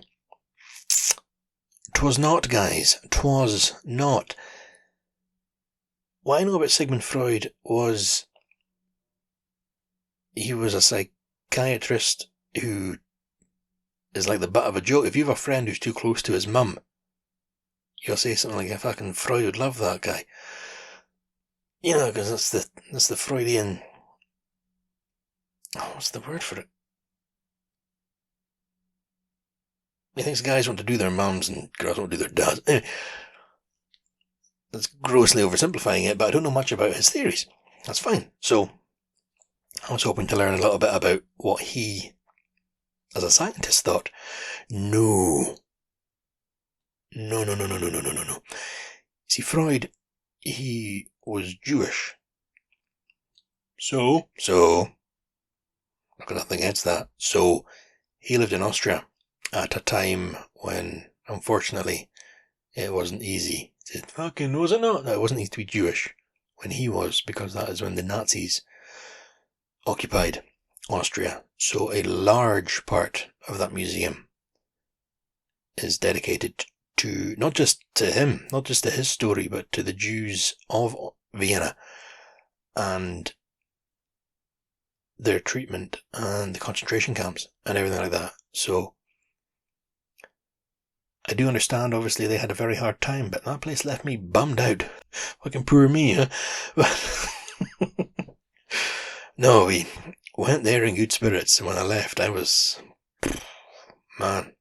'Twas not, guys. 'Twas not. What I know about Sigmund Freud was he was a psychiatrist who is like the butt of a joke. If you have a friend who's too close to his mum, you'll say something like, fucking Freud would love that guy. You know, because that's the Freudian... Oh, what's the word for it? He thinks guys want to do their mums and girls want to do their dads. Anyway, that's grossly oversimplifying it, but I don't know much about his theories. That's fine. So, I was hoping to learn a little bit about what he, as a scientist, thought. No. See, Freud, he was Jewish. So, I've got nothing against that. So, he lived in Austria at a time when, unfortunately, it wasn't easy to fucking, was it not? No, it wasn't easy to be Jewish when he was, because that is when the Nazis occupied Austria. So a large part of that museum is dedicated to, not just to him, not just to his story, but to the Jews of Vienna and their treatment and the concentration camps and everything like that. So I do understand, obviously, they had a very hard time, but that place left me bummed out. Fucking poor me, huh? No, we went there in good spirits, and when I left, I was... Man,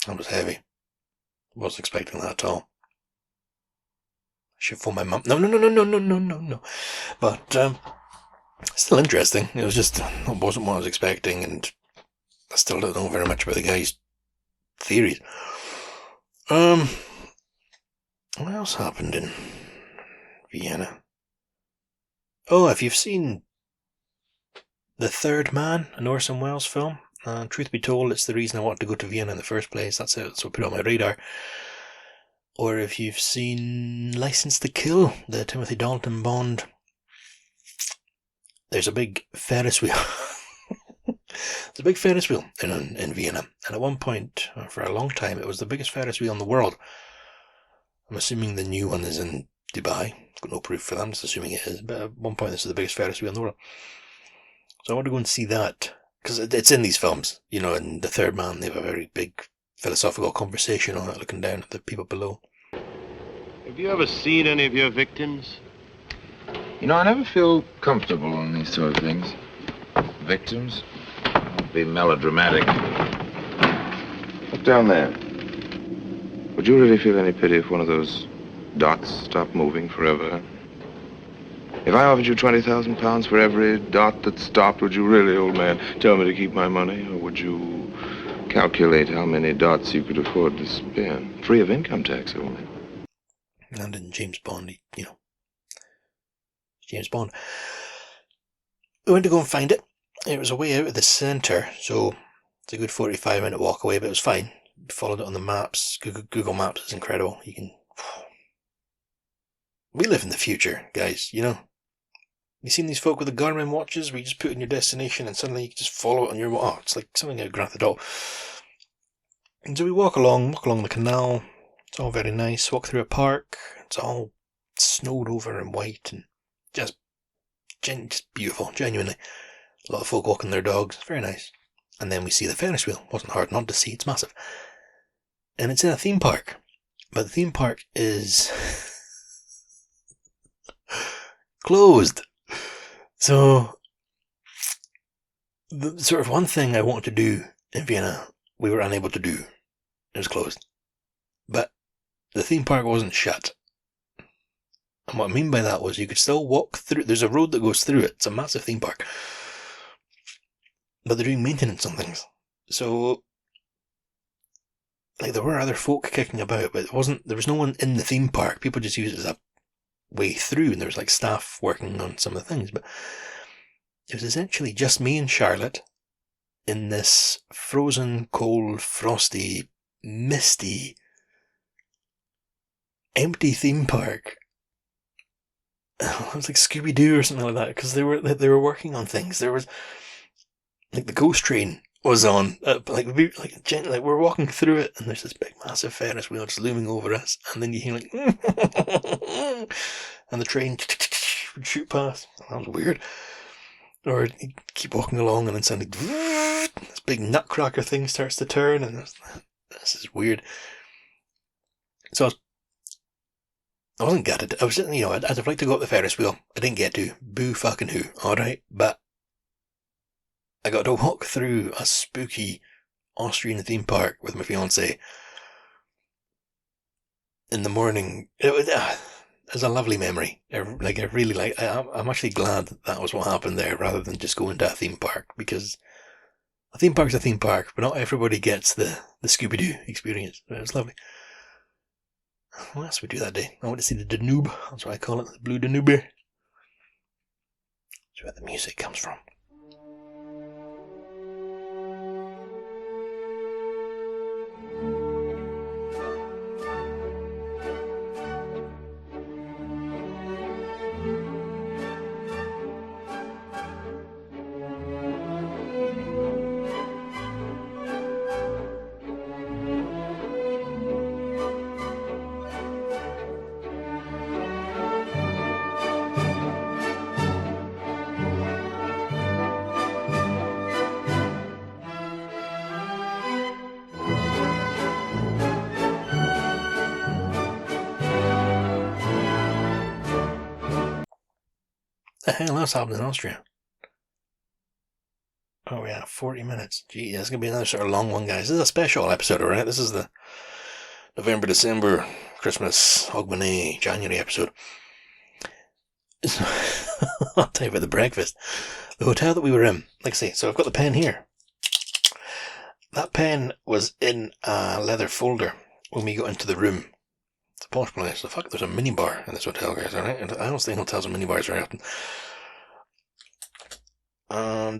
that was heavy. Wasn't expecting that at all. I should phone my mum. No. But, still interesting. It was just, it wasn't what I was expecting, and I still don't know very much about the guy's theories. What else happened in Vienna? Oh, if you've seen The Third Man, an Orson Welles film, truth be told, it's the reason I wanted to go to Vienna in the first place. That's what put it on my radar. Or if you've seen License to Kill, the Timothy Dalton Bond, there's a big Ferris wheel. There's a big Ferris wheel in Vienna, and at one point, for a long time, it was the biggest Ferris wheel in the world. I'm assuming the new one is in Dubai. I've got no proof for that, I'm just assuming it is, but at one point this is the biggest Ferris wheel in the world. So I want to go and see that, because it's in these films. You know, in The Third Man, they have a very big philosophical conversation on it, looking down at the people below. Have you ever seen any of your victims? You know, I never feel comfortable on these sort of things. Victims? Don't be melodramatic. Look down there. Would you really feel any pity if one of those dots stopped moving forever? If I offered you 20,000 pounds for every dot that stopped, would you really, old man, tell me to keep my money? Or would you calculate how many dots you could afford to spend? Free of income tax, only. And in James Bond, James Bond. We went to go and find it. It was away out of the centre, so it's a good 45-minute walk away, but it was fine. Followed it on the maps. Google Maps is incredible. We live in the future, guys, you know. You seen these folk with the Garmin watches where you just put in your destination and suddenly you can just follow it on your... Oh, it's like something out of Grand Theft Auto. And so we walk along the canal. It's all very nice. Walk through a park. It's all snowed over and white and just beautiful, genuinely. A lot of folk walking their dogs. Very nice. And then we see the Ferris wheel. Wasn't hard not to see. It's massive. And it's in a theme park. But the theme park is closed. So, the sort of one thing I wanted to do in Vienna, we were unable to do. It was closed. But the theme park wasn't shut. And what I mean by that was you could still walk through. There's a road that goes through it. It's a massive theme park. But they're doing maintenance on things. So, like, there were other folk kicking about, but there was no one in the theme park. People just used it as a way through, and there was like staff working on some of the things, but it was essentially just me and Charlotte in this frozen, cold, frosty, misty, empty theme park. It was like Scooby-Doo or something like that, because they were working on things. There was like the ghost train was on, we're walking through it, and there's this big massive Ferris wheel just looming over us, and then you hear like and the train would shoot past. That was weird. Or you keep walking along and then suddenly this big nutcracker thing starts to turn, and this is weird. So I wasn't gutted. I was, I'd have liked to go up the Ferris wheel. I didn't get to. Boo fucking who. Alright, but I got to walk through a spooky Austrian theme park with my fiancée in the morning. It was a lovely memory. I'm actually glad that was what happened there, rather than just going to a theme park, because a theme park's a theme park, but not everybody gets the Scooby-Doo experience. It was lovely. What else did we do that day? I went to see the Danube. That's what I call it, the Blue Danube. That's where the music comes from. The hell else happened in Austria? Oh yeah, 40 minutes. Gee, that's going to be another sort of long one, guys. This is a special episode, alright? This is the November, December, Christmas, Hogmanay, January episode. I'll tell you about the breakfast. The hotel that we were in. Like I say, so I've got the pen here. That pen was in a leather folder when we got into the room. It's a posh place. The fuck, there's a minibar in this hotel, guys, alright? I don't stay in hotels with minibars very often.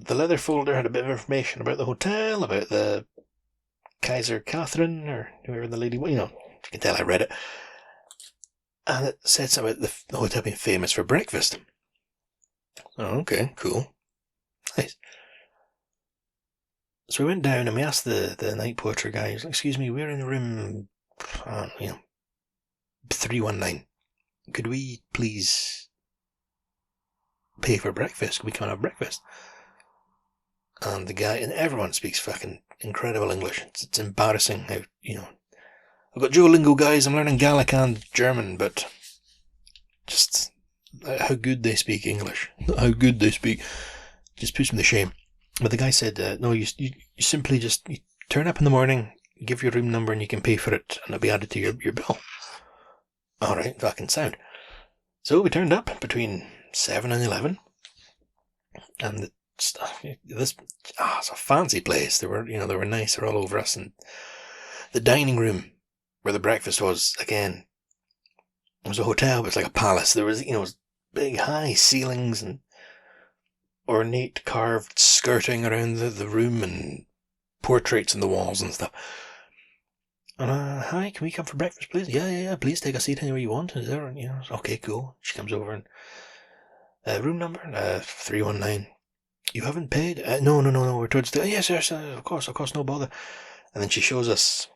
The leather folder had a bit of information about the hotel, about the Kaiser Catherine, or whoever the lady was, you can tell I read it. And it said something about the hotel being famous for breakfast. Oh, okay, cool. Nice. So we went down and we asked the night porter guy, he was like, excuse me, we're in room, 319. Could we please pay for breakfast? Could we come and have breakfast? And the guy, and everyone speaks fucking incredible English. It's embarrassing how, I've got Duolingo, guys, I'm learning Gaelic and German, but just how good they speak English, how good they speak, just puts me to shame. But the guy said, no, you simply just you turn up in the morning, give your room number, and you can pay for it, and it'll be added to your bill. Alright, fucking sound. So we turned up between 7 and 11, and it's a fancy place. They were nice, they're all over us, and the dining room where the breakfast was, again, it was a hotel, but it's like a palace. There was, big high ceilings and ornate carved skirting around the room and portraits on the walls and stuff. And hi, can we come for breakfast, please? Yeah, please take a seat anywhere you want. Is there, okay, cool. She comes over and Room number? 319. You haven't paid? No, we're towards the... Yes, of course, no bother. And then she shows us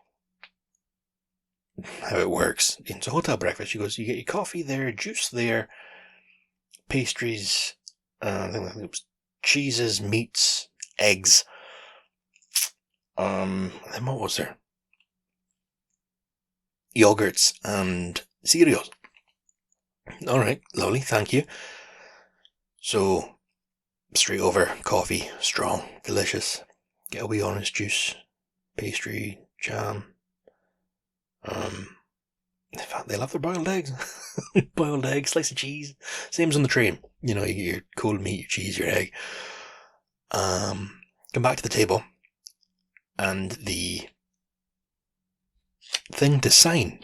how it works. It's a hotel breakfast. She goes, you get your coffee there, juice there, pastries, I think it was cheeses, meats, eggs. Then what was there? Yogurts and cereals. Alright, lovely, thank you. So, straight over, coffee, strong, delicious. Get a wee orange juice, pastry, jam. In fact, they love their boiled eggs. Boiled egg, slice of cheese. Same as on the train. You know, your cold meat, your cheese, your egg. Come back to the table. And the thing to sign,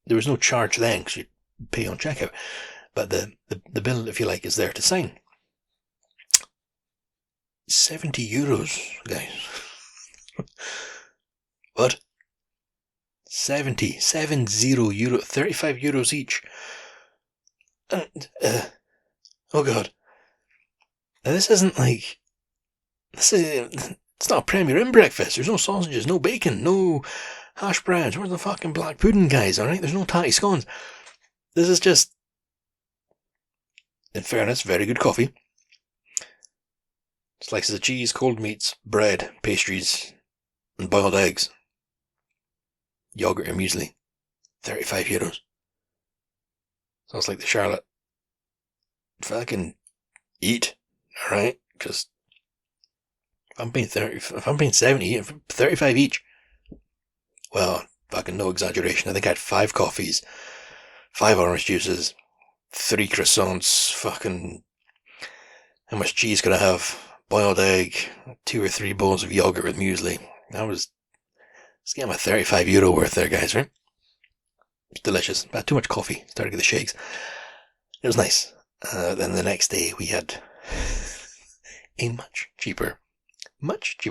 there was no charge then because you pay on checkout. But the bill, if you like, is there to sign. €70, guys. What? 70 euro, €35 each. And, oh god. Now this isn't like, it's not a Premier Inn breakfast. There's no sausages, no bacon, no hash browns. Where's the fucking black pudding, guys, alright? There's no tatty scones. This is just, in fairness, very good coffee. Slices of cheese, cold meats, bread, pastries, and boiled eggs. Yogurt and muesli. €35. So it's like the Charlotte. Fucking eat, alright? Because if I'm paying 70, 35 each. Well, fucking no exaggeration. I think I had 5 coffees, 5 orange juices, 3 croissants, fucking... How much cheese could I have? Boiled egg, 2 or 3 bowls of yogurt with muesli. Let's get my €35 worth there, guys, right? It's delicious. I had too much coffee. Started to get the shakes. It was nice. Then the next day we had a much cheaper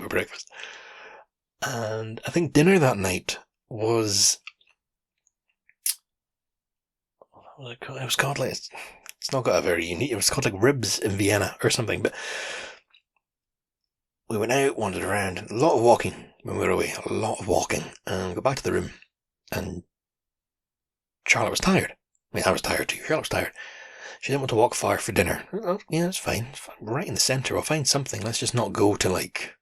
breakfast. And I think dinner that night was... What was it called? It was called like... It's not got a very unique... It was called like Ribs in Vienna or something, but... We went out, wandered around, a lot of walking when we were away, a lot of walking, and got back to the room, and Charlotte was tired. I mean, I was tired too, Charlotte was tired. She didn't want to walk far for dinner. Oh, yeah, it's fine, right in the centre, we'll find something, let's just not go to, like,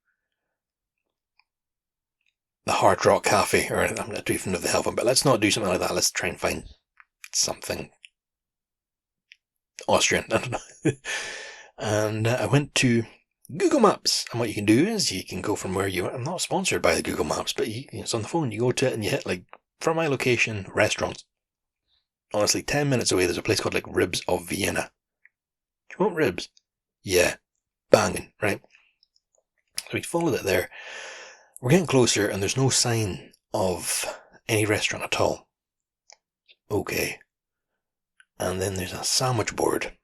the Hard Rock Cafe, or I'm not too fond of the health one, but let's not do something like that, let's try and find something Austrian, I don't know. And I went to Google Maps, and what you can do is you can go from where you are. I'm not sponsored by the Google Maps, but it's on the phone. You go to it and you hit like from my location restaurants. Honestly, 10 minutes away there's a place called like Ribs of Vienna. Do you want ribs? Yeah, banging, right? So we followed it there. We're getting closer, and there's no sign of any restaurant at all. Okay, and then there's a sandwich board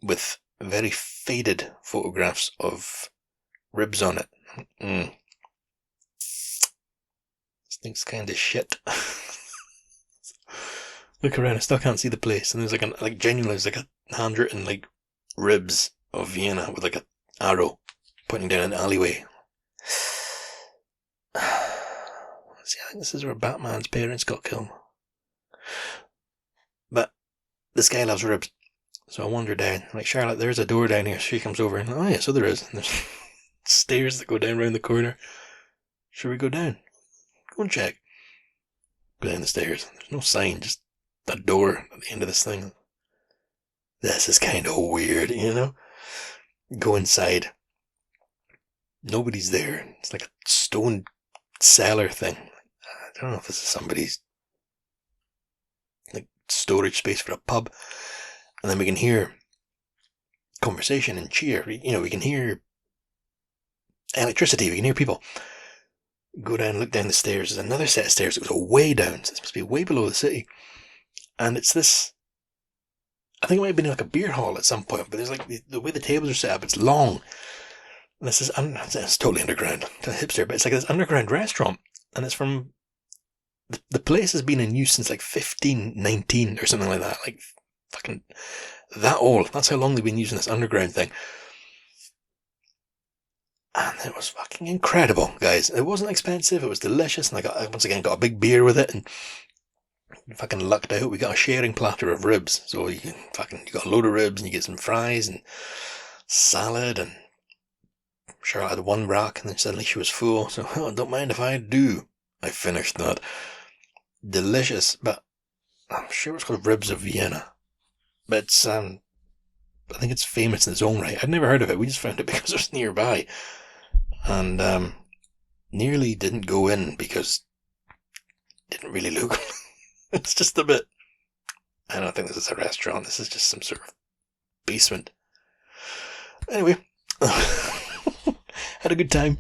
with very faded photographs of ribs on it. This thing's kind of shit. Look around, I still can't see the place, and there's genuinely there's like a handwritten like Ribs of Vienna with like an arrow pointing down an alleyway. See, I think this is where Batman's parents got killed. But this guy loves ribs. So I wander down, like, Charlotte, there's a door down here. She comes over, and oh yeah, so there is. And there's stairs that go down around the corner. Should we go down? Go and check. Go down the stairs. There's no sign, just a door at the end of this thing. This is kind of weird, you know? Go inside. Nobody's there. It's like a stone cellar thing. I don't know if this is somebody's like storage space for a pub. And then we can hear conversation and cheer. You know, we can hear electricity. We can hear people. Go down, look down the stairs. There's another set of stairs that goes way down. So it's supposed to be way below the city. And it's this... I think it might have been like a beer hall at some point. But there's like... The way the tables are set up, it's long. And this is... It's totally underground. It's a hipster. But it's like this underground restaurant. And it's from... The place has been in use since like 1519 or something like that. Like fucking that old. That's how long they've been using this underground thing. And it was fucking incredible, guys. It wasn't expensive. It was delicious. And I once again got a big beer with it and fucking lucked out. We got a sharing platter of ribs. So you got a load of ribs and you get some fries and salad. And Charlotte had one rack and then suddenly she was full. So don't mind if I do. I finished that. Delicious. But I'm sure it's called Ribs of Vienna. But it's, I think it's famous in its own right. I'd never heard of it. We just found it because it was nearby. And nearly didn't go in because it didn't really look. It's just a bit. I don't think this is a restaurant. This is just some sort of basement. Anyway, had a good time.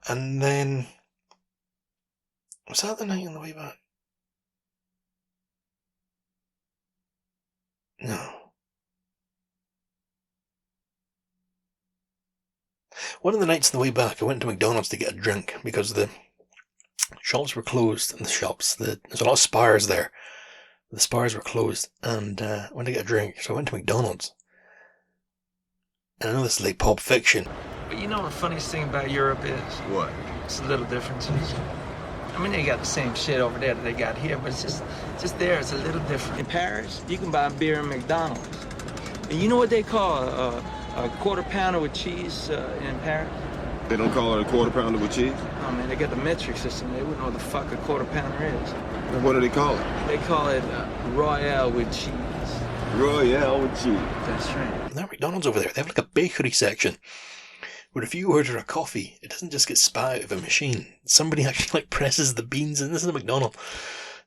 And then, was that the night on the way back? No. One of the nights on the way back, I went to McDonald's to get a drink because the shops were closed. And there's a lot of spars there. The spars were closed, and I went to get a drink, so I went to McDonald's. And I know this is like Pulp Fiction. But you know the funniest thing about Europe is? What? It's the little differences. I mean, they got the same shit over there that they got here, but it's just there, it's a little different. In Paris, you can buy beer in McDonald's. And you know what they call a quarter pounder with cheese in Paris? They don't call it a quarter pounder with cheese? Oh man, they got the metric system. They wouldn't know what the fuck a quarter pounder is. And what do they call it? They call it Royale with cheese. Royale with cheese. That's right. Now McDonald's over there, they have like a bakery section where if you order a coffee, it doesn't just get spat out of a machine. Somebody actually like presses the beans in. This is a McDonald's.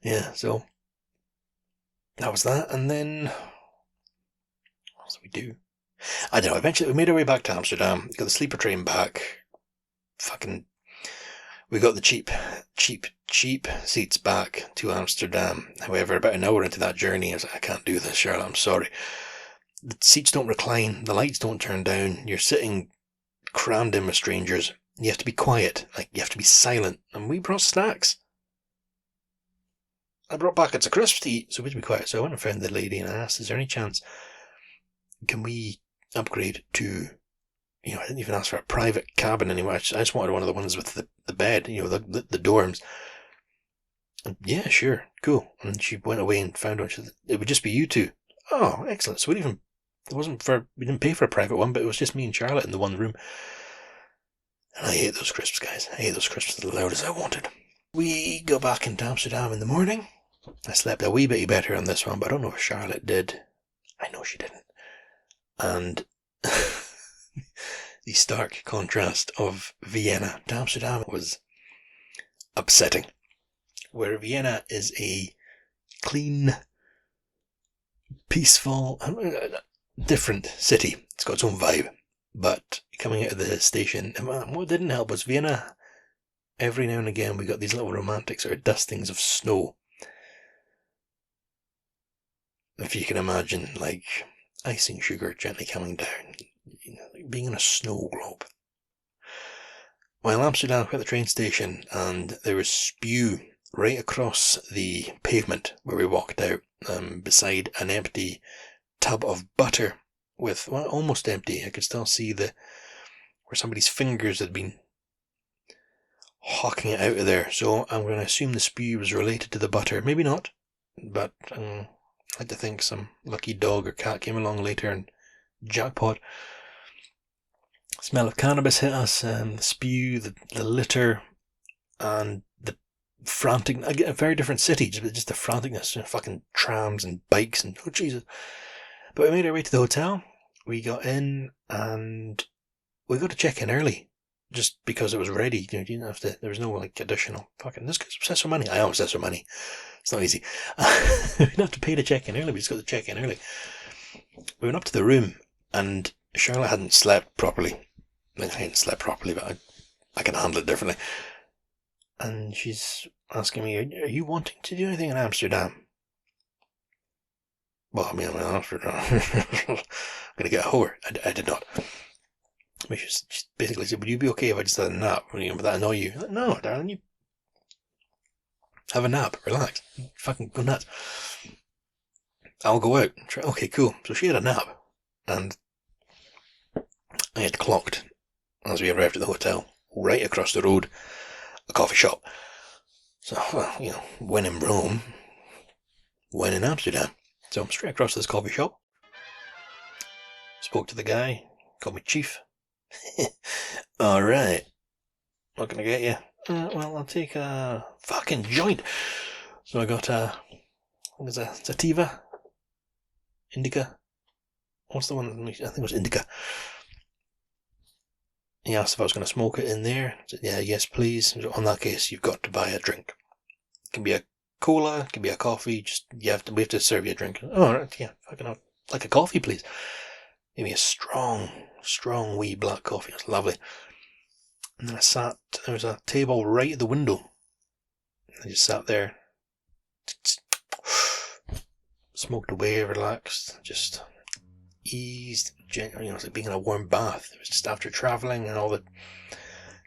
Yeah, so that was that. And then what else did we do? I don't know. Eventually, we made our way back to Amsterdam. Got the sleeper train back. We got the cheap seats back to Amsterdam. However, about an hour into that journey, I was like, I can't do this, Charlotte. I'm sorry. The seats don't recline. The lights don't turn down. You're sitting crammed in with strangers. You have to be quiet. Like, you have to be silent. And we brought snacks. I brought packets of crisps to eat, so we had to be quiet. So I went and found the lady and I asked, is there any chance, can we upgrade to, I didn't even ask for a private cabin anyway. I just wanted one of the ones with the bed, the dorms. And yeah, sure, cool. And she went away and found one. She said, it would just be you two. Oh, excellent. So we didn't pay for a private one, but it was just me and Charlotte in the one room. And I ate those crisps, guys. I ate those crisps as loud as I wanted. We got back into Amsterdam in the morning. I slept a wee bit better on this one, but I don't know if Charlotte did. I know she didn't. And the stark contrast of Vienna to Amsterdam was upsetting. Where Vienna is a clean, peaceful, different city. It's got its own vibe. But coming out of the station, what didn't help was Vienna, every now and again we got these little romantic sort of dustings of snow. If you can imagine, like, icing sugar gently coming down, like being in a snow globe. While Amsterdam, we got the train station, and there was spew right across the pavement where we walked out, beside an empty tub of butter with, well, almost empty. I could still see where somebody's fingers had been hawking it out of there. So I'm going to assume the spew was related to the butter. Maybe not, but I'd like to think some lucky dog or cat came along later and jackpot. Smell of cannabis hit us, the spew, the litter, and the frantic, a very different city, just the franticness, fucking trams and bikes and, oh Jesus. But we made our way to the hotel. We got in and we got to check in early just because it was ready. You didn't have to, there was no like additional fucking, this guy's obsessed with money. I am obsessed with money. It's not easy. We didn't have to pay to check in early. We just got to check in early. We went up to the room and Charlotte hadn't slept properly. I mean, I hadn't slept properly, but I can handle it differently. And she's asking me, are you wanting to do anything in Amsterdam? Well, I mean, I'm in Amsterdam. I'm going to get a whore. I did not. I mean, she basically said, would you be okay if I just had a nap? Would that annoy you? Like, no, darling, you have a nap. Relax. Fucking go nuts. I'll go out. Okay, cool. So she had a nap, and I had clocked as we arrived at the hotel, right across the road, a coffee shop. So, well, when in Rome, when in Amsterdam. So I'm straight across to this coffee shop. Spoke to the guy, called me Chief. Alright. What can I get you? Well, I'll take a fucking joint. So I got what is that? Sativa? Indica? What's the one? I think it was Indica. He asked if I was going to smoke it in there. I said, yeah, yes, please. So in that case, you've got to buy a drink. It can be a cola, it can be a coffee. Just we have to serve you a drink. Oh, right, yeah, fucking like a coffee, please. Give me a strong wee black coffee. It's lovely. And then there was a table right at the window. I just sat there, smoked away, relaxed, just eased. It's like being in a warm bath. It was just after travelling and all the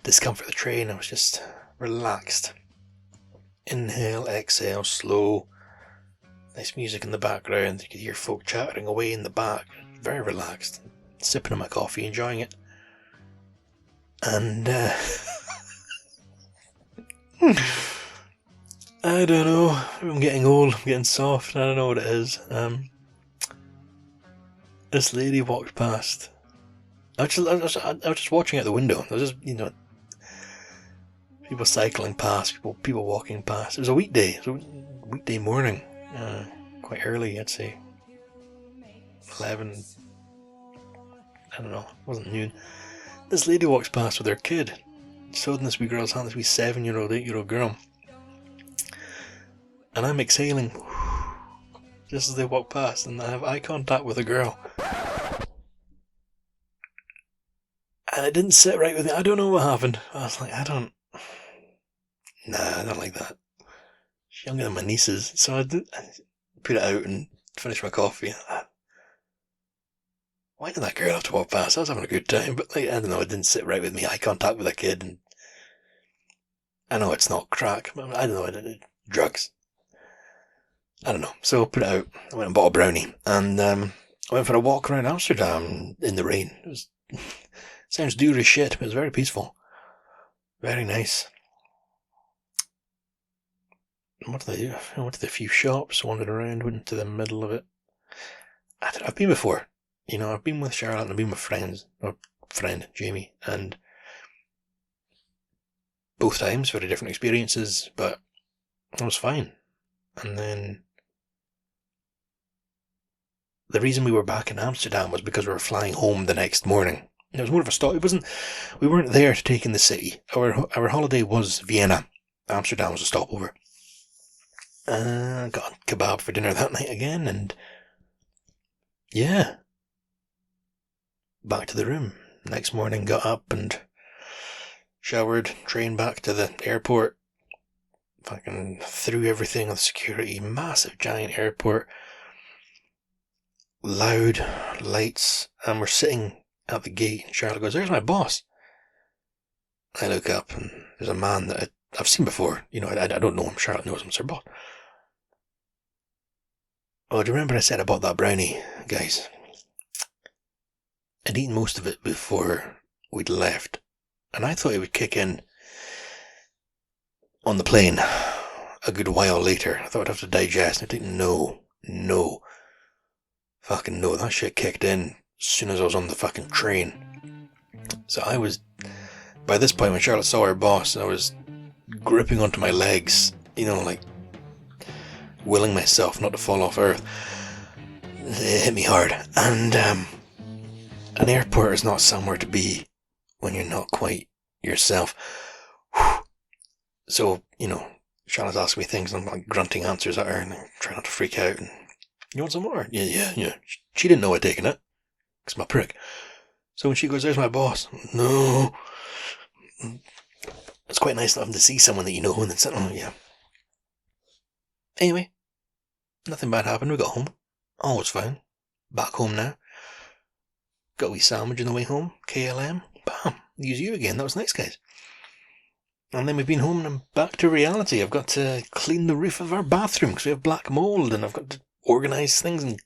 discomfort of the train, I was just relaxed. Inhale, exhale, slow. Nice music in the background. You could hear folk chattering away in the back. Very relaxed. Sipping on my coffee, enjoying it. And, I don't know. I'm getting old. I'm getting soft. I don't know what it is. This lady walked past. I was just watching out the window. I was just, people cycling past, people walking past. It was a weekday. It was a weekday morning. Quite early, I'd say. 11. I don't know. It wasn't noon. This lady walks past with her kid. She's holding this wee girl's hand, this wee 7-year-old, 8-year-old girl. And I'm exhaling just as they walk past, and I have eye contact with the girl. And it didn't sit right with me. I don't know what happened. I was like, I don't like that. She's younger than my nieces, so I put it out and finished my coffee. Why did that girl have to walk past? I was having a good time, but I don't know, it didn't sit right with me. Eye contact with a kid, and I know it's not crack, but I don't know, drugs. I don't know. So I put it out. I went and bought a brownie, and I went for a walk around Amsterdam in the rain. It was sounds dure as shit, but it was very peaceful. Very nice. What did I do? I went to the few shops, wandered around, went into the middle of it. I've been before. I've been with Charlotte and I've been with friend, Jamie, and both times, very different experiences, but it was fine. And then the reason we were back in Amsterdam was because we were flying home the next morning. It was more of a stop. We weren't there to take in the city. Our holiday was Vienna. Amsterdam was a stopover. Got a kebab for dinner that night again, and yeah. Back to the room. Next morning, got up and showered, train back to the airport. Fucking threw everything with security. Massive, giant airport. Loud lights. And we're sitting at the gate. And Charlotte goes, "There's my boss." I look up and there's a man that I've seen before. I don't know him. Charlotte knows him. It's her boss. Oh, do you remember I said I bought that brownie, guys? I'd eaten most of it before we'd left, and I thought it would kick in on the plane a good while later. I thought I'd have to digest. I didn't know. Fucking no. That shit kicked in as soon as I was on the fucking train. So I was, by this point when Charlotte saw her boss, I was gripping onto my legs, like willing myself not to fall off Earth. It hit me hard, and an airport is not somewhere to be when you're not quite yourself. So, Charlotte's asking me things, and I'm like grunting answers at her, and I try not to freak out. And, "You want some more?" Yeah. She didn't know I'd taken it. It's my prick. So when she goes, "There's my boss." No. It's quite nice having to see someone that you know, and then say, "Oh, yeah." Anyway, nothing bad happened. We got home. All was fine. Back home now. Got a wee sandwich on the way home. KLM. Bam. Use you again. That was nice, guys. And then we've been home and I'm back to reality. I've got to clean the roof of our bathroom because we have black mould, and I've got to organise things and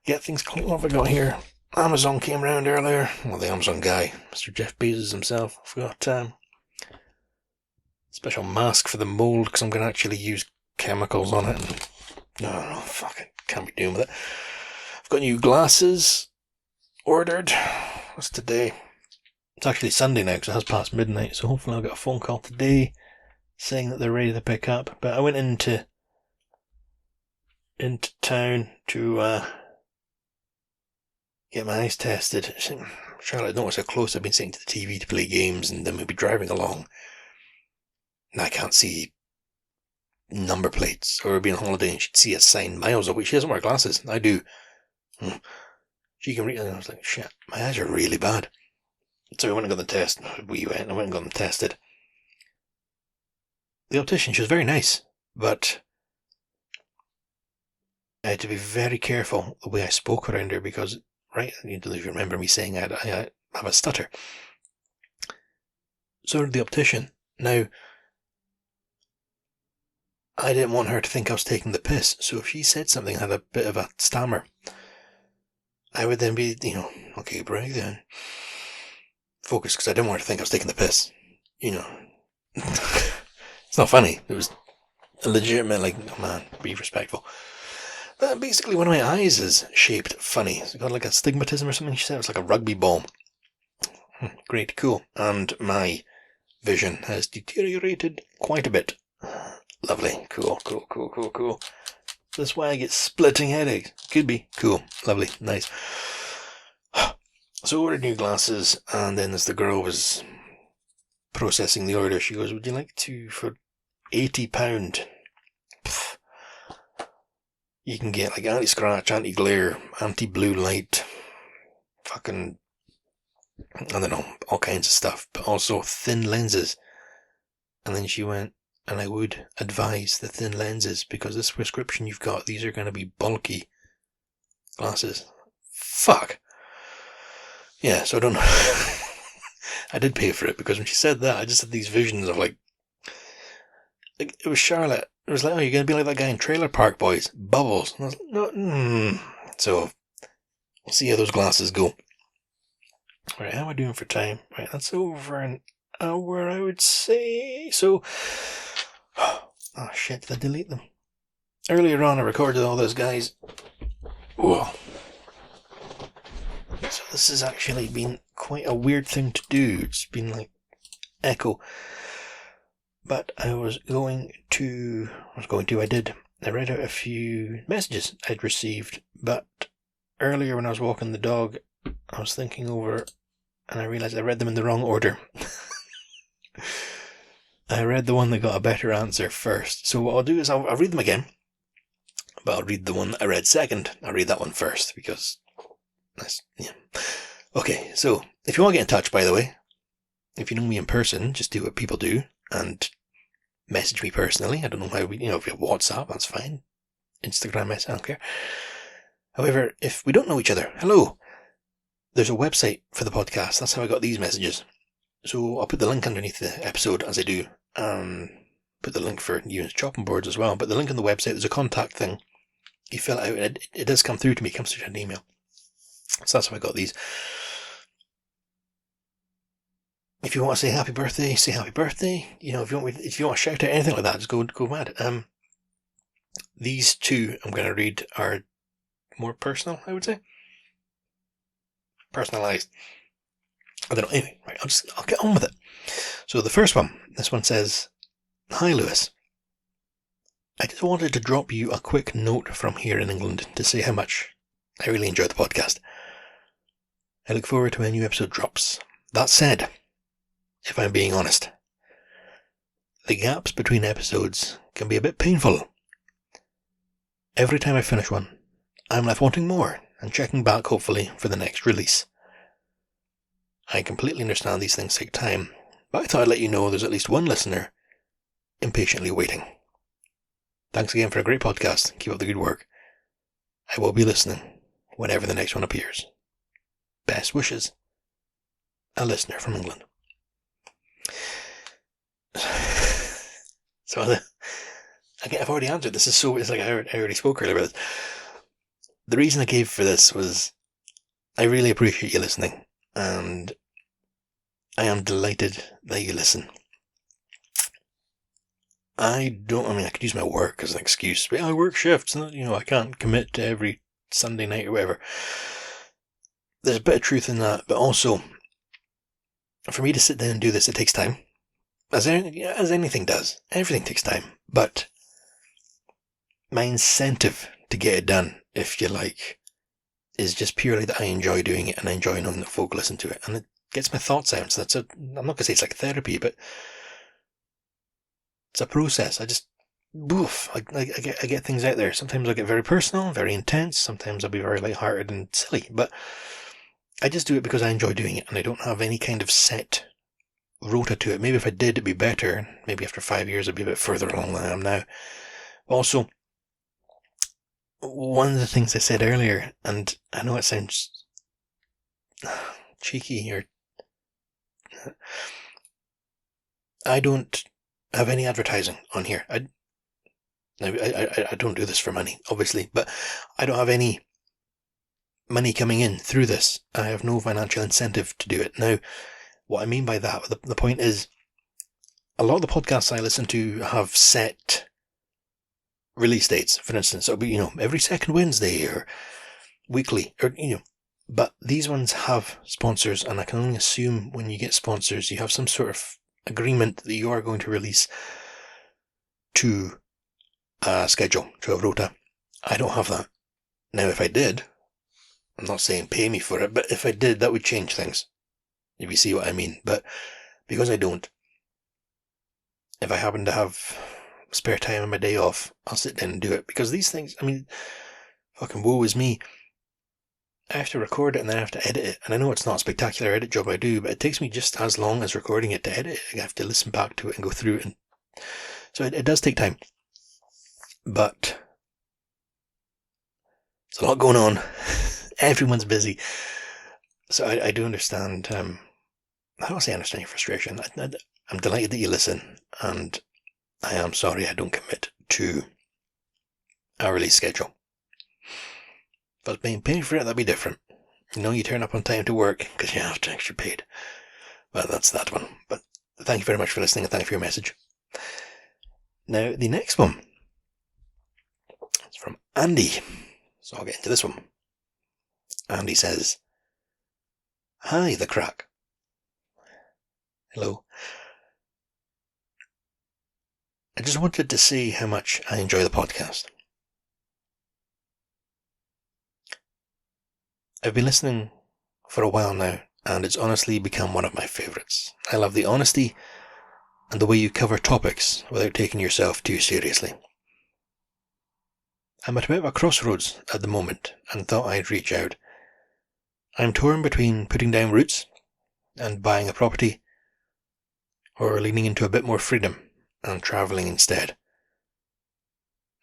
get things clean. What have I got here? Amazon came round earlier. Well, the Amazon guy, Mr. Jeff Bezos himself. I've got special mask for the mould because I'm going to actually use chemicals on it. And, no, fuck it. Can't be doing with it. I've got new glasses ordered. What's today? It's actually Sunday now because it has passed midnight, so hopefully I'll get a phone call today saying that they're ready to pick up. But I went into town to get my eyes tested. Charlotte noticed how close I've been sitting to the TV to play games, and then we'd be driving along, and I can't see number plates, or we'd be on holiday and she'd see a sign miles away. She doesn't wear glasses. I do. She can read it, and I was like, shit, my eyes are really bad. So I went and got the test. I went and got them tested. The optician, she was very nice, but I had to be very careful the way I spoke around her because, right, you don't know if you remember me saying I have a stutter. So did the optician. Now, I didn't want her to think I was taking the piss, so if she said something and had a bit of a stammer, I would then be, okay, breathe in. Focus, because I didn't want her to think I was taking the piss. It's not funny. It was a legitimate, oh man, be respectful. But basically, one of my eyes is shaped funny. It's got like a stigmatism or something. She said it was like a rugby ball. Great, cool. And my vision has deteriorated quite a bit. Lovely, cool. That's why I get splitting headaches. Could be. Cool, lovely, nice. So I ordered new glasses, and then as the girl was processing the order, she goes, would you like to, for £80, you can get like anti-scratch, anti-glare, anti-blue light, fucking, I don't know, all kinds of stuff, but also thin lenses. And then she went, and I would advise the thin lenses because this prescription you've got, these are going to be bulky glasses. Fuck. Yeah, so I don't know. I did pay for it because when she said that, I just had these visions of like it was Charlotte. It was like, oh, you're going to be like that guy in Trailer Park Boys, Bubbles. And I was like, no, So, we'll see how those glasses go. Right, how am I doing for time? Right, that's over an hour, I would say. So, oh shit, did I delete them? Earlier on, I recorded all those guys. Whoa. So this has actually been quite a weird thing to do. It's been like echo. But I did. I read out a few messages I'd received, but earlier when I was walking the dog, I was thinking over, and I realised I read them in the wrong order. I read the one that got a better answer first. So what I'll do is I'll read them again, but I'll read the one that I read second. I'll read that one first, because that's, yeah. Okay, so if you want to get in touch, by the way, if you know me in person, just do what people do, and message me personally. I don't know how if you have WhatsApp, that's fine. Instagram message, I don't care. However, if we don't know each other, hello. There's a website for the podcast. That's how I got these messages. So I'll put the link underneath the episode as I do. Put the link for you and chopping boards as well. But the link on the website, there's a contact thing. You fill it out, and it does come through to me. It comes through to an email. So that's how I got these. If you want to say happy birthday, say happy birthday. If you want to shout out anything like that, just go mad. These two I'm going to read are more personal, I would say. Personalised. I don't know. Anyway, right, I'll get on with it. So the first one, this one says, "Hi Lewis. I just wanted to drop you a quick note from here in England to say how much I really enjoy the podcast. I look forward to when a new episode drops. That said, if I'm being honest, the gaps between episodes can be a bit painful. Every time I finish one, I'm left wanting more and checking back hopefully for the next release. I completely understand these things take time, but I thought I'd let you know there's at least one listener impatiently waiting. Thanks again for a great podcast. Keep up the good work. I will be listening whenever the next one appears. Best wishes, a listener from England." So again, I've already answered this. It's like I already spoke earlier about this. The reason I gave for this was I really appreciate you listening, and I am delighted that you listen. I could use my work as an excuse, but I work shifts, and I can't commit to every Sunday night or whatever. There's a bit of truth in that, but also, for me to sit down and do this, it takes time. As anything does. Everything takes time. But my incentive to get it done, if you like, is just purely that I enjoy doing it and I enjoy knowing that folk listen to it. And it gets my thoughts out. So I'm not going to say it's like therapy, but it's a process. I just, I get things out there. Sometimes I'll get very personal, very intense. Sometimes I'll be very lighthearted and silly. But I just do it because I enjoy doing it. And I don't have any kind of set rota to it. Maybe if I did, it'd be better. Maybe after 5 years, I'd be a bit further along than I am now. Also, one of the things I said earlier, and I know it sounds cheeky, or I don't have any advertising on here. I don't do this for money, obviously, but I don't have any money coming in through this. I have no financial incentive to do it. Now, what I mean by that, the point is, a lot of the podcasts I listen to have set release dates. For instance, it'll be, every second Wednesday or weekly, or, but these ones have sponsors, and I can only assume when you get sponsors, you have some sort of agreement that you are going to release to a schedule, to a rota. I don't have that. Now, if I did, I'm not saying pay me for it, but if I did, that would change things. If you see what I mean. But because I don't, if I happen to have spare time on my day off, I'll sit down and do it. Because these things, fucking woe is me. I have to record it and then I have to edit it. And I know it's not a spectacular edit job I do, but it takes me just as long as recording it to edit it. I have to listen back to it and go through it. And so it does take time. But there's a lot going on. Everyone's busy. So I do understand, I don't say I understand your frustration. I'm delighted that you listen, and I am sorry I don't commit to a release schedule. If I was being paid for it, that'd be different. You turn up on time to work because you have to extra paid. Well, that's that one. But thank you very much for listening, and thank you for your message. Now, the next one is from Andy. So I'll get into this one. Andy says, "Hi, the crack. Hello. I just wanted to say how much I enjoy the podcast. I've been listening for a while now, and it's honestly become one of my favourites. I love the honesty and the way you cover topics without taking yourself too seriously. I'm at a bit of a crossroads at the moment and thought I'd reach out. I'm torn between putting down roots and buying a property, or leaning into a bit more freedom and travelling instead.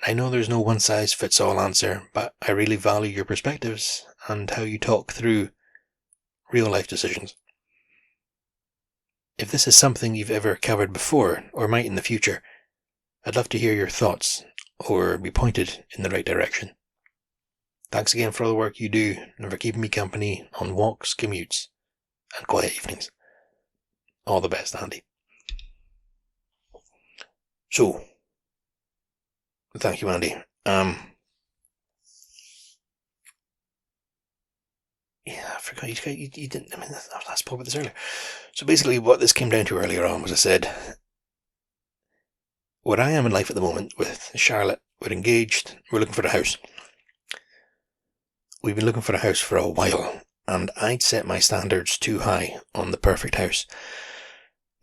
I know there's no one-size-fits-all answer, but I really value your perspectives and how you talk through real-life decisions. If this is something you've ever covered before, or might in the future, I'd love to hear your thoughts, or be pointed in the right direction. Thanks again for all the work you do, and for keeping me company on walks, commutes, and quiet evenings. All the best, Andy." So, thank you, Andy. Yeah, I forgot you didn't. I spoke about this earlier. So basically, what this came down to earlier on was I said, where I am in life at the moment with Charlotte, we're engaged, we're looking for a house. We've been looking for a house for a while, and I'd set my standards too high on the perfect house.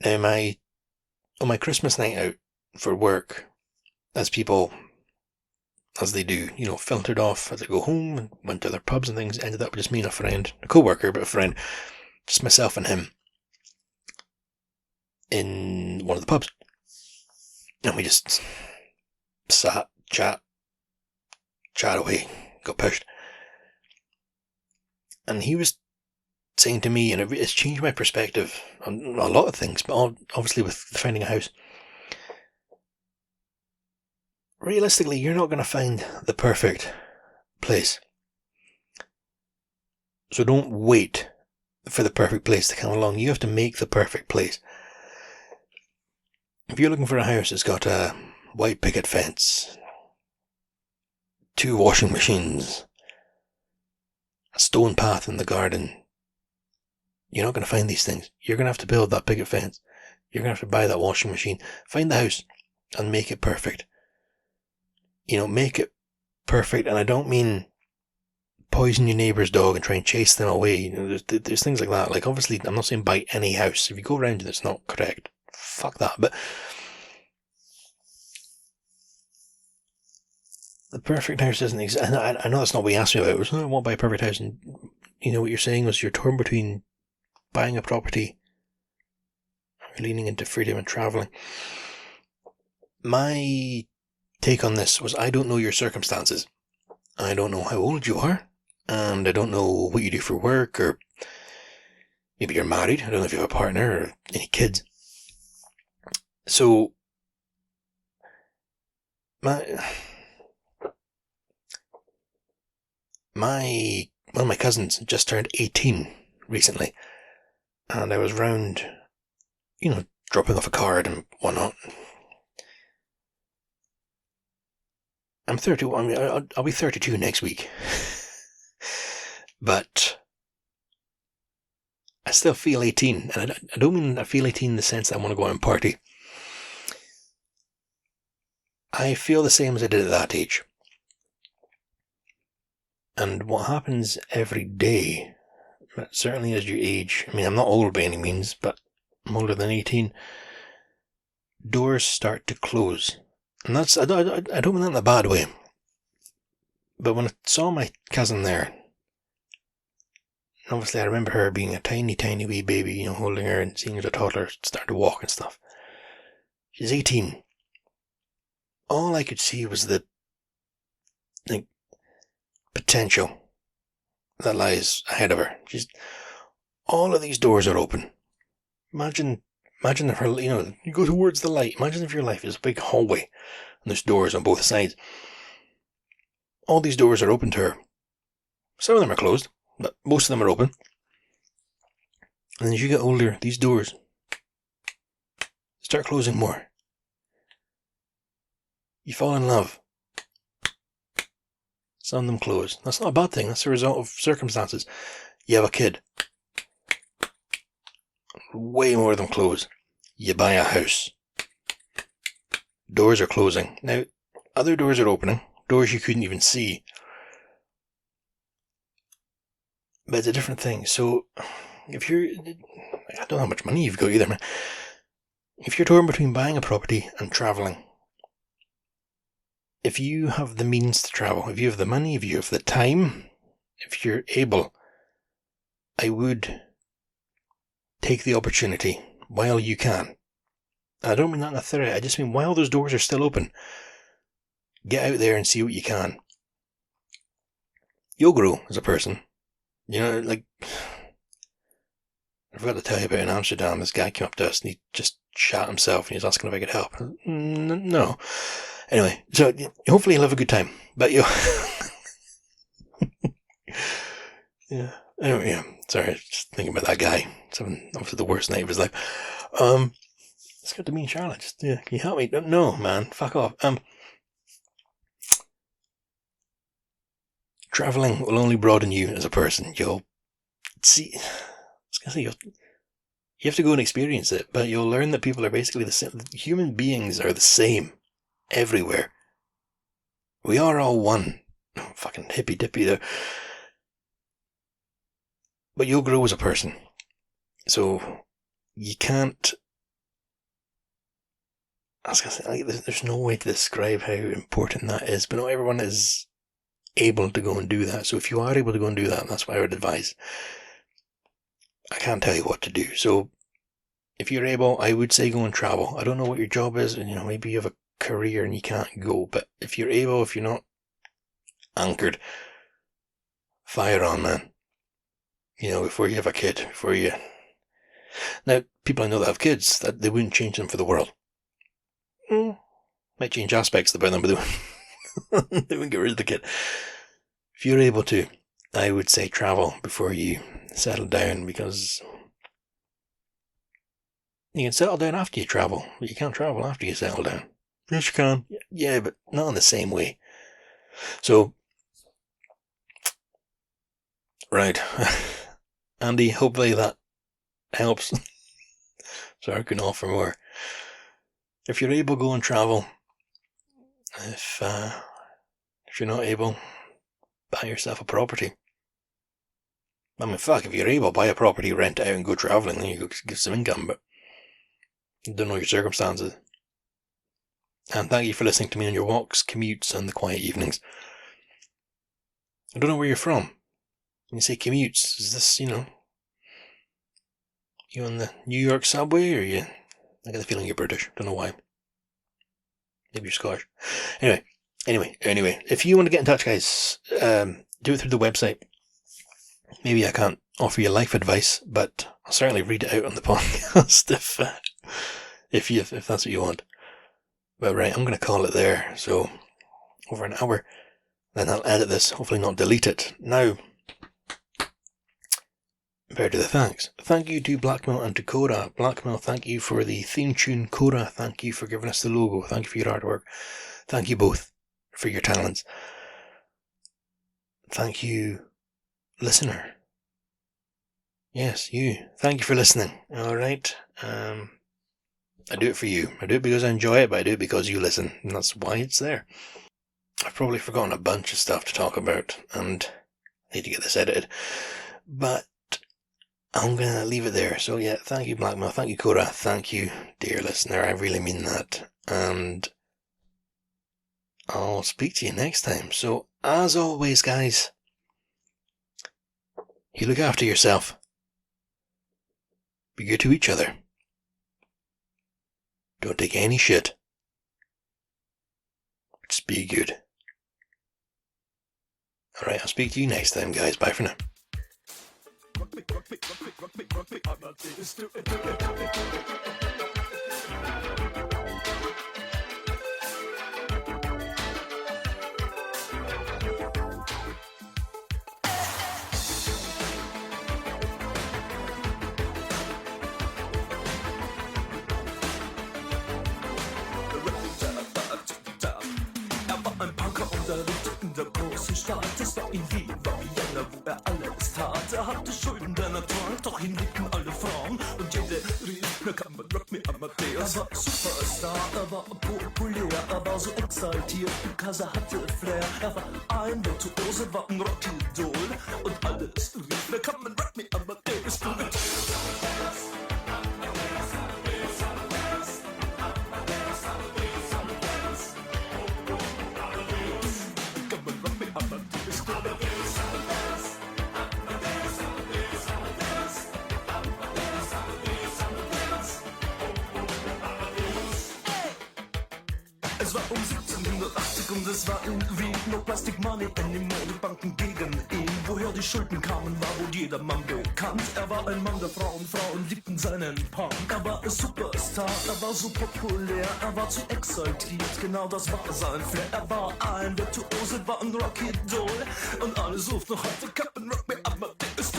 Now, on my Christmas night out for work, as people, as they do, filtered off as they go home and went to their pubs and things, ended up with just me and a friend, a co-worker, but a friend, just myself and him, in one of the pubs. And we just sat, chat away, got pushed. And he was saying to me, and it's changed my perspective on a lot of things, but obviously with finding a house. realistically, you're not going to find the perfect place. So don't wait for the perfect place to come along. You have to make the perfect place. If you're looking for a house that's got a white picket fence, 2 washing machines, a stone path in the garden, you're not going to find these things. You're going to have to build that picket fence. You're going to have to buy that washing machine. Find the house and make it perfect. Make it perfect. And I don't mean poison your neighbour's dog and try and chase them away. There's things like that. Like, obviously, I'm not saying buy any house. If you go around and it's not correct, fuck that. But the perfect house doesn't exist. I know that's not what you asked me about. It was, I want to buy a perfect house. And what you're saying was you're torn between buying a property, you're leaning into freedom and travelling. My take on this was, I don't know your circumstances. I don't know how old you are. And I don't know what you do for work, or maybe you're married. I don't know if you have a partner or any kids. So, one of my cousins just turned 18 recently, and I was round, dropping off a card and whatnot. I'm 31. I'll be 32 next week. But I still feel 18. And I don't mean I feel 18 in the sense that I want to go out and party. I feel the same as I did at that age. And what happens every day, certainly as you age, I mean, I'm not old by any means, but I'm older than 18, doors start to close. And that's, I don't mean that in a bad way. But when I saw my cousin there, obviously I remember her being a tiny, tiny wee baby, holding her and seeing her as a toddler start to walk and stuff. She's 18. All I could see was the potential that lies ahead of her. All of these doors are open. Imagine if her, you go towards the light. Imagine if your life is a big hallway and there's doors on both sides. All these doors are open to her. Some of them are closed, but most of them are open. And as you get older, these doors start closing more. You fall in love. Some of them close. That's not a bad thing. That's a result of circumstances. You have a kid. Way more of them close. You buy a house. Doors are closing. Now, other doors are opening. Doors you couldn't even see. But it's a different thing. So, I don't know how much money you've got either, man. If you're torn between buying a property and travelling, if you have the means to travel, if you have the money, if you have the time, if you're able, I would take the opportunity while you can. I don't mean that in a threat, I just mean while those doors are still open, get out there and see what you can. You'll grow as a person. I forgot to tell you about in Amsterdam, this guy came up to us and he just shot himself and he was asking if I could help. No. Anyway, so hopefully you'll have a good time. But yeah. Anyway, yeah. Sorry, just thinking about that guy. He's having obviously the worst night of his life. It's good to meet Charlotte. Just, can you help me? No, man. Fuck off. Traveling will only broaden you as a person. You'll see. I was gonna say you have to go and experience it, but you'll learn that people are basically the same. Human beings are the same everywhere. We are all one. Oh, fucking hippy dippy there. But you'll grow as a person. So you can't. I was gonna say, there's no way to describe how important that is, but not everyone is able to go and do that. So if you are able to go and do that, that's what I would advise. I can't tell you what to do. So if you're able, I would say go and travel. I don't know what your job is, and maybe you have a career and you can't go, but if you're able, if you're not anchored, fire on, man. Before you have a kid, Now, people I know that have kids, that they wouldn't change them for the world. Might change aspects about them, but they wouldn't get rid of the kid. If you're able to, I would say travel before you settle down, because you can settle down after you travel, but you can't travel after you settle down. Yes, you can. Yeah, but not in the same way. So, right. Andy, hopefully that helps. Sorry, I couldn't offer more. If you're able, go and travel. If you're not able, buy yourself a property. I mean, fuck, if you're able, buy a property, rent it out and go travelling, then you go get some income, but you don't know your circumstances. And thank you for listening to me on your walks, commutes, and the quiet evenings. I don't know where you're from. When you say commutes, is this, you on the New York subway, or you? I get the feeling you're British. Don't know why. Maybe you're Scottish. Anyway, if you want to get in touch, guys, do it through the website. Maybe I can't offer you life advice, but I'll certainly read it out on the podcast if that's what you want. But right, I'm going to call it there. So, over an hour. Then I'll edit this, hopefully not delete it. Now, bear to the thanks. Thank you to Blackmail and to Cora. Blackmail, thank you for the theme tune. Cora, thank you for giving us the logo. Thank you for your artwork. Thank you both for your talents. Thank you, listener. Yes, you. Thank you for listening. Alright. I do it for you. I do it because I enjoy it, but I do it because you listen. And that's why it's there. I've probably forgotten a bunch of stuff to talk about, and I need to get this edited. But I'm going to leave it there. So yeah, thank you, Blackmail. Thank you, Cora. Thank you, dear listener. I really mean that. And I'll speak to you next time. So, as always, guys, you look after yourself. Be good to each other. Don't take any shit. Just be good. Alright, I'll speak to you next time, guys. Bye for now. Es war in Wien, war Vienna, wo alles tat. Hatte Schulden der Natur, doch ihn liebten alle Frauen. Und jede rief, na kann man Rock me Amadeus. War Superstar, war populär, war so exaltiert, because hatte Flair. War ein Virtuose, war ein Rockidol. Und alles rief, na kann man Rock me Amadeus. Es war 1780 und es war in Wien. No Plastic Money anymore, die Banken gegen ihn. Woher die Schulden kamen, war wohl jedermann bekannt. Er war ein Mann der Frauen, Frauen liebten seinen Punk. Er war ein Superstar, er war so populär, er war zu exaltiert, genau das war sein Flair. Er war ein Virtuose, war ein Rockidol. Und alle suchten noch heute Captain Rock me Amadeus.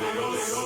Lego, Lego.